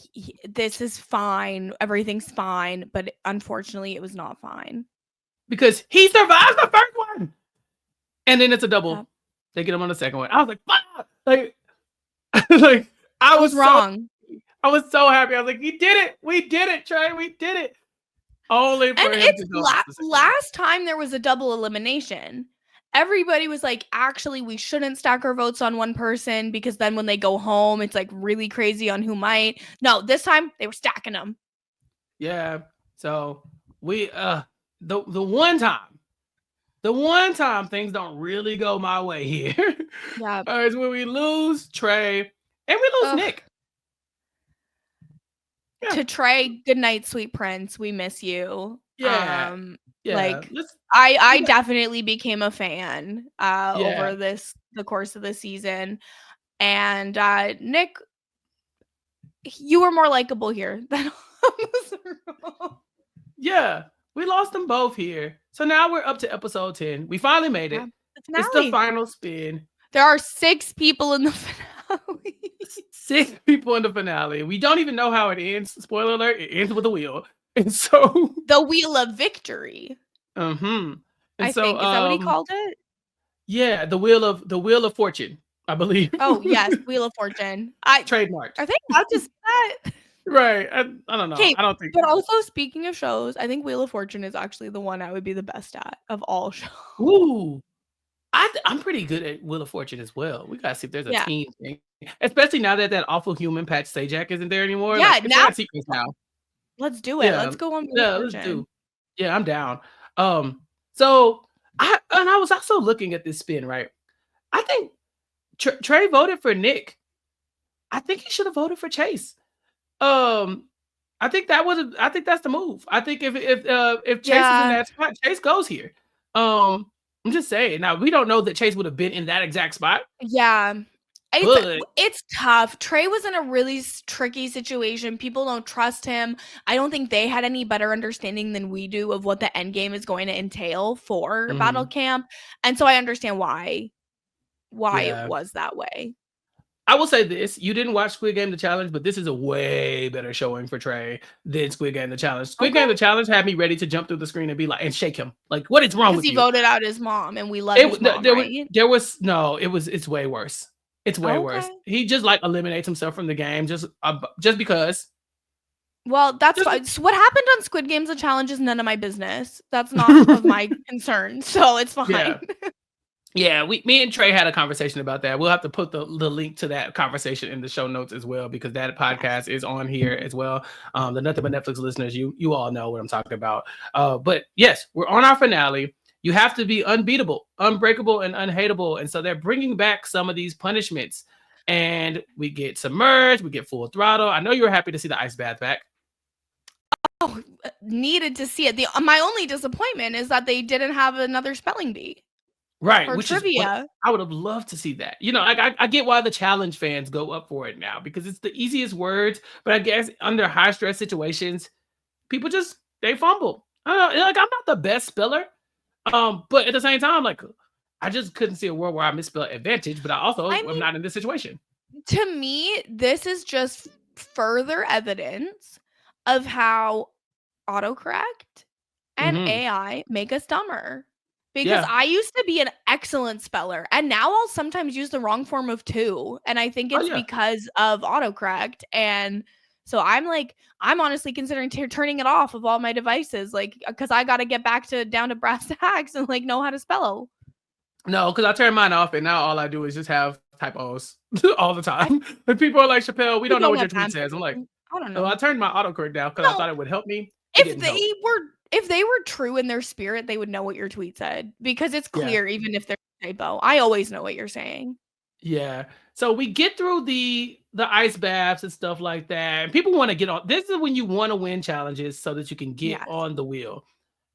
this is fine. Everything's fine. But unfortunately, it was not fine. Because he survived the first one. And then it's a double. Yep. They get him on the second one. I was like, fuck! Like I was wrong. I was so happy. I was like, he did it. We did it, Trey. We did it. Only for him to go. Last time there was a double elimination. Everybody was like, actually, we shouldn't stack our votes on one person because then when they go home, it's like really crazy on who might. No, this time they were stacking them. Yeah. So we the one time things don't really go my way here. Yeah. Is when we lose Trey and we lose Nick. Yeah. To Trey, good night, sweet prince. We miss you. Yeah. Yeah, like I definitely became a fan over the course of the season, and Nick, you were more likable here than yeah, we lost them both here, so now we're up to episode 10. We finally made it. It's the final spin. There are 6 people in the finale. 6 people in the finale. We don't even know how it ends. Spoiler alert: it ends with a wheel. And so the wheel of victory. And I think is that what he called it? Yeah, the wheel of fortune, I believe. Oh yes, wheel of fortune. Trademarked. I think I'll just that. Right. I don't know. I don't think. But also, speaking of shows, I think Wheel of Fortune is actually the one I would be the best at of all shows. Ooh, I'm pretty good at Wheel of Fortune as well. We gotta see if there's a team thing, especially now that awful human Patch Sajak isn't there anymore. Yeah, like, now. Let's do it. Yeah, let's go on Wheel of Fortune. Let's do. Yeah, I'm down. So I was also looking at this spin, right? I think Trey voted for Nick. I think he should have voted for Chase. I I think that's the move. I think if Chase is in Yeah. that spot, Chase goes here. I'm just saying. Now we don't know that Chase would have been in that exact spot, Yeah. but It's tough. Trey was in a really tricky situation. People don't trust him. I don't think they had any better understanding than we do of what the end game is going to entail for Battle Camp. And so I understand why it yeah. was that way. I will say this: you didn't watch Squid Game: The Challenge, but this is a way better showing for Trey than Squid Game: The Challenge. Squid Game: The Challenge had me ready to jump through the screen and be like, and shake him, like, what is wrong Because with he you? voted out his mom, and we love his mom, right? It's way worse. It's way worse. Okay. He just like eliminates himself from the game just because. Well, that's fine. So what happened on Squid Games: The Challenge is none of my business. That's not of my concern, so it's fine. Yeah. Yeah, me and Trey had a conversation about that. We'll have to put the link to that conversation in the show notes as well, because that podcast is on here as well. The Nothing But Netflix listeners, you all know what I'm talking about. But yes, we're on our finale. You have to be unbeatable, unbreakable, and unhateable. And so they're bringing back some of these punishments. And we get submerged, we get full throttle. I know you were happy to see the ice bath back. Oh, needed to see it. My only disappointment is that they didn't have another spelling bee. Right, or which trivia. is what I would have loved to see that. You know, I get why the challenge fans go up for it now, because it's the easiest words, but I guess under high stress situations, people just they fumble. I don't know, like, I'm not the best speller, but at the same time, like, I just couldn't see a world where I misspelled advantage, but I'm not in this situation. To me, this is just further evidence of how autocorrect and AI make us dumber. Because I used to be an excellent speller, and now I'll sometimes use the wrong form of to, and I think it's because of autocorrect. And so I'm honestly considering turning it off of all my devices, like, because I got to get back down to brass tacks and like know how to spell. No, because I turned mine off, and now all I do is just have typos all the time. And people are like, Chappell, we don't know what your tweet says. I'm like, I don't know. I turned my autocorrect down because I thought it would help me. If they were true in their spirit, they would know what your tweet said, because it's clear even if they're a typo. I always know what you're saying. Yeah. So we get through the ice baths and stuff like that. And people want to get on. This is when you want to win challenges so that you can get on the wheel.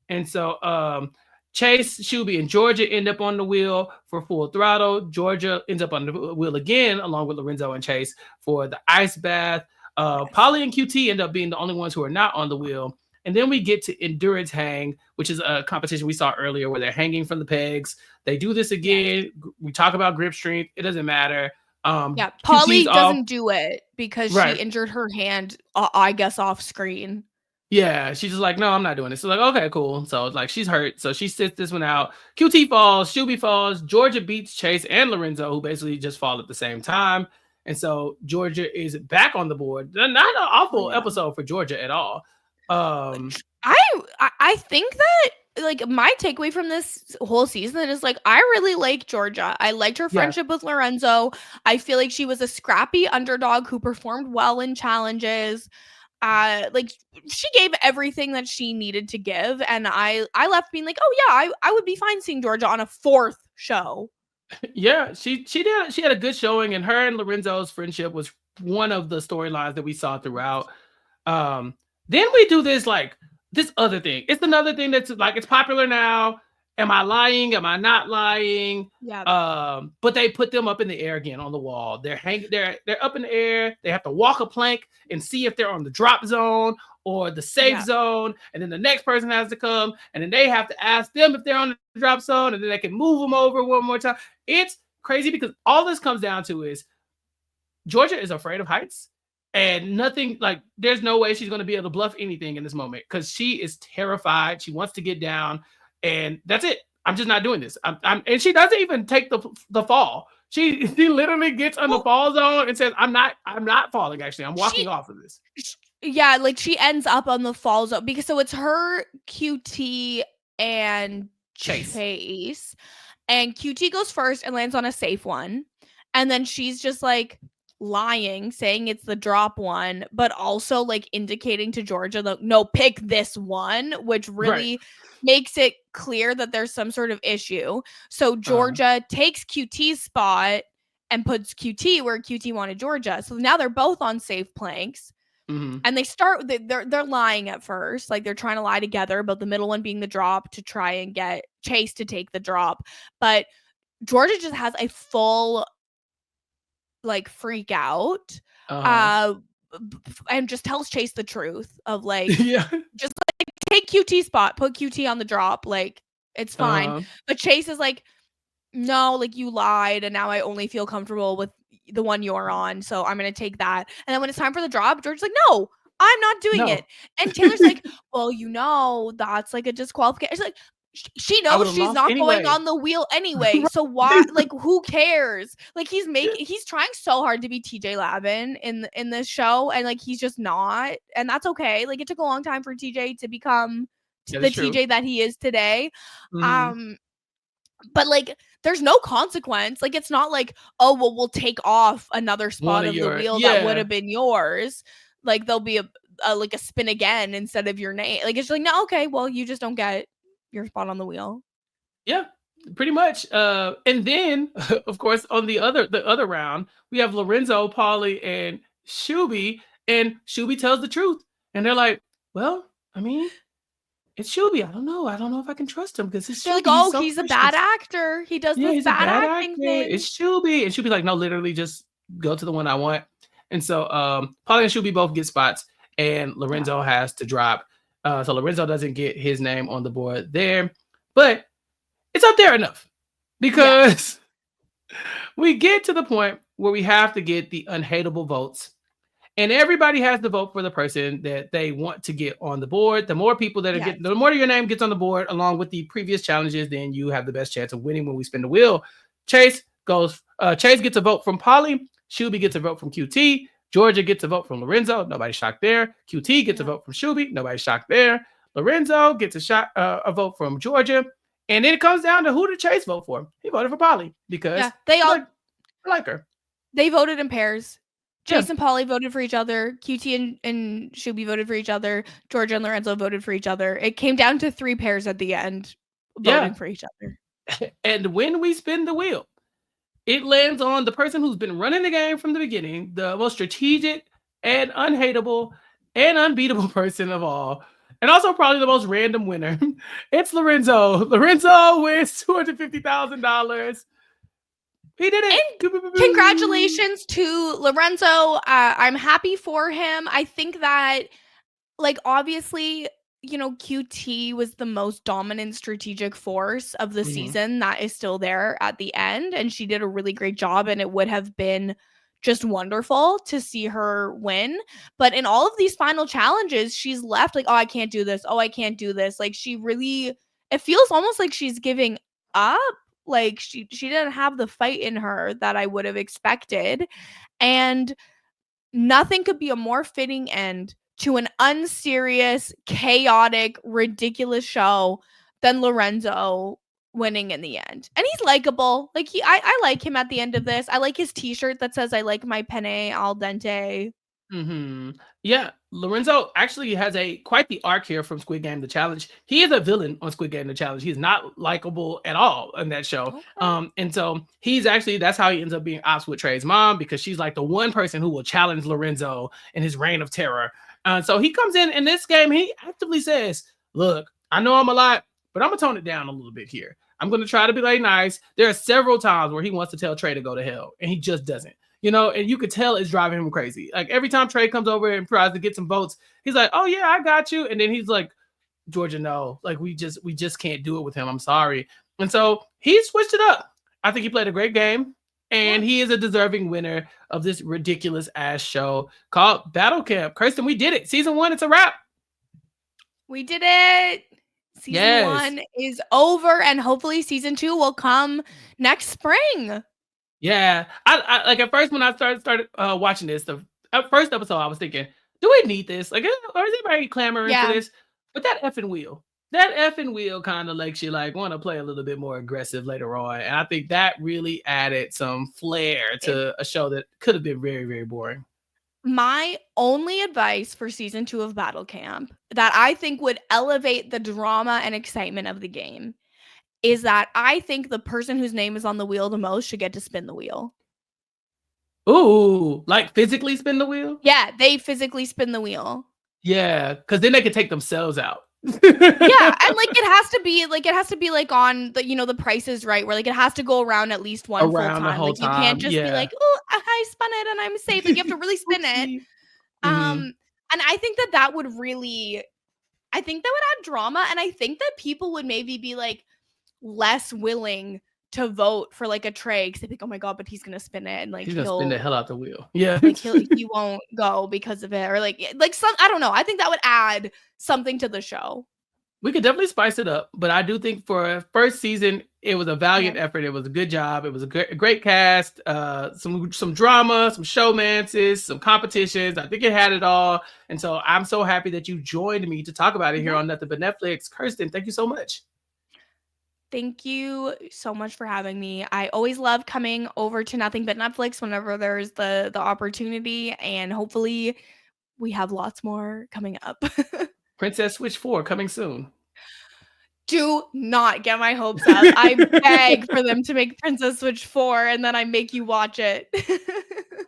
And so Chase, Shuby, and Georgia end up on the wheel for full throttle. Georgia ends up on the wheel again, along with Lorenzo and Chase for the ice bath. Polly and QT end up being the only ones who are not on the wheel. And then we get to endurance hang, which is a competition we saw earlier where they're hanging from the pegs. They do this again. We talk about grip strength. It doesn't matter. Polly doesn't do it because she injured her hand, I guess, off screen. Yeah, she's just like, no, I'm not doing this. So like, okay, cool. So it's like, she's hurt. So she sits this one out. QT falls, Shuby falls, Georgia beats Chase and Lorenzo, who basically just fall at the same time. And so Georgia is back on the board. Not an awful episode for Georgia at all. I think that, like, my takeaway from this whole season is, like, I really like Georgia. I liked her friendship with Lorenzo. I feel like she was a scrappy underdog who performed well in challenges. Like, she gave everything that she needed to give, and I left being like, oh yeah, I would be fine seeing Georgia on a fourth show. Yeah, she did. She had a good showing, and her and Lorenzo's friendship was one of the storylines that we saw throughout. Then we do this other thing. It's another thing that's like, it's popular now. Am I lying? Am I not lying? Yeah. But they put them up in the air again on the wall. They're up in the air. They have to walk a plank and see if they're on the drop zone or the safe zone. And then the next person has to come, and then they have to ask them if they're on the drop zone, and then they can move them over one more time. It's crazy, because all this comes down to is Georgia is afraid of heights. And nothing, like, there's no way she's going to be able to bluff anything in this moment, because she is terrified. She wants to get down, and that's it. I'm just not doing this. And she doesn't even take the fall. She literally gets on the fall zone and says, I'm not falling. Actually, I'm walking off of this. Yeah, like, she ends up on the fall zone, because so it's her, QT, and Chase. And QT goes first and lands on a safe one. And then she's just like lying, saying it's the drop one, but also like indicating to Georgia that no, pick this one, which really makes it clear that there's some sort of issue. So Georgia takes QT's spot and puts QT where QT wanted Georgia. So now they're both on safe planks. Mhm. And they're lying at first, like they're trying to lie together about the middle one being the drop to try and get Chase to take the drop. But Georgia just has a full like freak out, Uh-huh. uh, and just tells Chase the truth of like, Yeah. just like take QT spot, put QT on the drop, like it's fine. Uh-huh. But Chase is like, no, like you lied, and now I only feel comfortable with the one you're on, so I'm gonna take that. And then when it's time for the drop, George's like, no, I'm not doing it. No. And Taylor's like, well, that's like a disqualification. It's like she I knows would've she's lost not going anyway. on the wheel anyway. Right. So why, like, who cares? Like Yeah. he's trying so hard to be TJ Lavin in this show, and like he's just not, and that's okay. Like it took a long time for TJ to become That the is true. TJ that he is today. Mhm. Um, but like there's no consequence. Like it's not like, oh well, we'll take off another One spot of of the your wheel that would yeah. have been yours. Like there'll be a like a spin again instead of your name. Like it's like, no, okay, well you just don't get your spot on the wheel. Yeah, pretty much. And then, of course, on the other round, we have Lorenzo, Paulie, and Shuby, and Shuby tells the truth, and they're like, "Well, I mean, it's Shuby. I don't know. I don't know if I can trust him because it's They're like, Shuby. He's oh, so he's a bad precious. actor. He does Yeah, this he's a bad bad acting actor. thing. It's Shuby." And Shuby's like, "No, literally, just go to the one I want." And so, Paulie and Shuby both get spots, and Yeah. Lorenzo has to drop. So Lorenzo doesn't get his name on the board there, but it's up there enough Yes. because we get to the point where we have to get the unhateable votes. And everybody has to vote for the person that they want to get on the board. The more people that are Yes. getting, the more your name gets on the board, along with the previous challenges, then you have the best chance of winning when we spin the wheel. Chase goes. Chase gets a vote from Polly. Shuby gets a vote from QT. Georgia gets a vote from Lorenzo. Nobody shocked there. QT gets a Yeah. vote from Shuby. Nobody shocked there. Lorenzo gets a vote from Georgia. And then it comes down to who did Chase vote for? He voted for Polly because Yeah. They all I like her. they voted in pairs. Yeah. Chase and Polly voted for each other. QT and Shuby voted for each other. Georgia and Lorenzo voted for each other. It came down to 3 pairs at the end voting Yeah. for each other. And when we spin the wheel, it lands on the person who's been running the game from the beginning, the most strategic and unhateable and unbeatable person of all, and also probably the most random winner. It's Lorenzo. Lorenzo wins $250,000. He did it. And congratulations to Lorenzo. I'm happy for him. I think that, like, obviously, QT was the most dominant strategic force of the Mhm. season that is still there at the end. And she did a really great job. And it would have been just wonderful to see her win. But in all of these final challenges, she's left like, oh, I can't do this. Oh, I can't do this. Like, it feels almost like she's giving up. Like she didn't have the fight in her that I would have expected. And nothing could be a more fitting end to an unserious, chaotic, ridiculous show than Lorenzo winning in the end. And he's likable. Like I like him at the end of this. I like his t-shirt that says I like my penne al dente. Yeah, Lorenzo actually has quite the arc here from Squid Game: The Challenge. He is a villain on Squid Game: The Challenge. He's not likable at all in that show. Okay. And so that's how he ends up being ops with Trey's mom, because she's like the one person who will challenge Lorenzo in his reign of terror. So he comes in this game. He actively says, "Look, I know I'm a lot, but I'm gonna tone it down a little bit here. I'm gonna try to be like nice." There are several times where he wants to tell Trey to go to hell, and he just doesn't. And you could tell it's driving him crazy. Like every time Trey comes over and tries to get some votes, he's like, "Oh yeah, I got you," and then he's like, "Georgia, no, like we just can't do it with him. I'm sorry." And so he switched it up. I think he played a great game, and he is a deserving winner of this ridiculous ass show called Battle Camp. Kirsten, we did it. Season 1, it's a wrap. We did it. Season 1 is over, and hopefully season 2 will come next spring. Yeah, I like at first when I started watching this, the first episode, I was thinking, do we need this? Like, or is anybody clamoring for this? But that effing wheel kind of makes you like want to play a little bit more aggressive later on, and I think that really added some flair to a show that could have been very, very boring. My only advice for season 2 of Battle Camp that I think would elevate the drama and excitement of the game is that I think the person whose name is on the wheel the most should get to spin the wheel. Ooh, like physically spin the wheel? Yeah, they physically spin the wheel. Yeah, because then they can take themselves out. Yeah, and like it has to be like on the, you know, the Price is Right, where like it has to go around at least one full Around the time. whole Like you can't time, just be yeah. like, oh, I spun it and I'm safe. Like you have to really spin it. Oopsie. Mhm. And I think that would really, I think that would add drama, and I think that people would maybe be like less willing to vote for like a Trey because they think, oh my god, but he's gonna spin it and like He's gonna spin the hell out the wheel. Yeah. he won't go because of it, or like some, I don't know. I think that would add something to the show. We could definitely spice it up, but I do think for a first season, it was a valiant Yeah. effort. It was a good job. It was a great cast. Some drama, some showmances, some competitions. I think it had it all, and so I'm so happy that you joined me to talk about it here on Nothing But Netflix. Kirsten, thank you so much. Thank you so much for having me. I always love coming over to Nothing But Netflix whenever there's the opportunity, and hopefully we have lots more coming up. Princess Switch 4 coming soon. Do not get my hopes up. I beg for them to make Princess Switch 4 and then I make you watch it.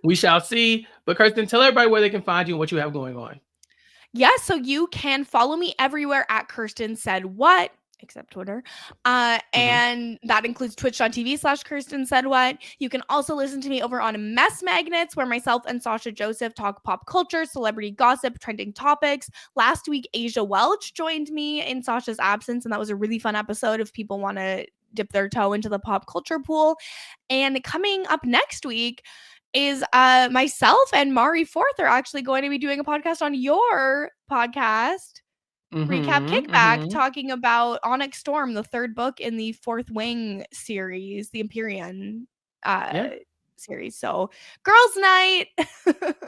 We shall see. But Kirsten, tell everybody where they can find you and what you have going on. Yes, so you can follow me everywhere at Kirsten Said What, except Twitter. And that includes twitch.tv/Kirsten Said What. You can also listen to me over on Mess Magnets, where myself and Sasha Joseph talk pop culture, celebrity gossip, trending topics. Last week, Asia Welch joined me in Sasha's absence, and that was a really fun episode if people want to dip their toe into the pop culture pool. And coming up next week is myself and Mari Forth are actually going to be doing a podcast on your podcast, Recap Kickback, talking about Onyx Storm, the third book in the Fourth Wing series, the Empyrean series. So girls night.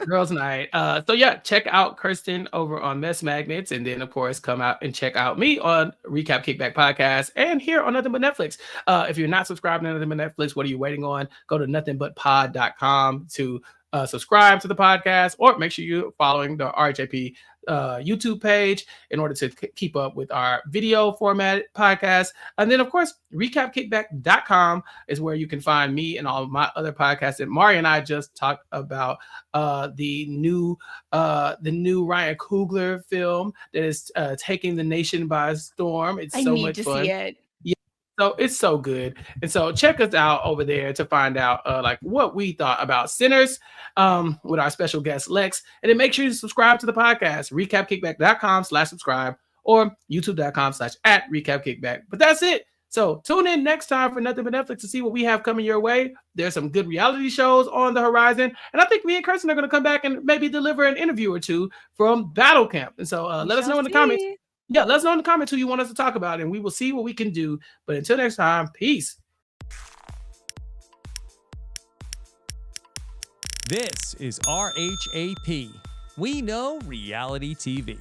Girls night. So yeah, check out Kirsten over on Mess Magnets, and then of course come out and check out me on Recap Kickback Podcast and here on Nothing But Netflix. If you're not subscribed to Nothing But Netflix, what are you waiting on? Go to nothingbutpod.com to subscribe to the podcast, or make sure you're following the RHAP YouTube page in order to keep up with our video format podcast. And then of course, recapkickback.com is where you can find me and all of my other podcasts that Mari and I just talked about. The new Ryan Coogler film that is taking the nation by storm. It's so much fun. See it. So it's so good. And so check us out over there to find out like what we thought about Sinners with our special guest Lex. And then make sure you subscribe to the podcast, recapkickback.com/subscribe or youtube.com/@recapkickback. But that's it. So tune in next time for Nothing But Netflix to see what we have coming your way. There's some good reality shows on the horizon. And I think me and Kirsten are going to come back and maybe deliver an interview or two from Battle Camp. And so let us know in the comments. Yeah, let us know in the comments who you want us to talk about, and we will see what we can do. But until next time, peace. This is RHAP. We know reality TV.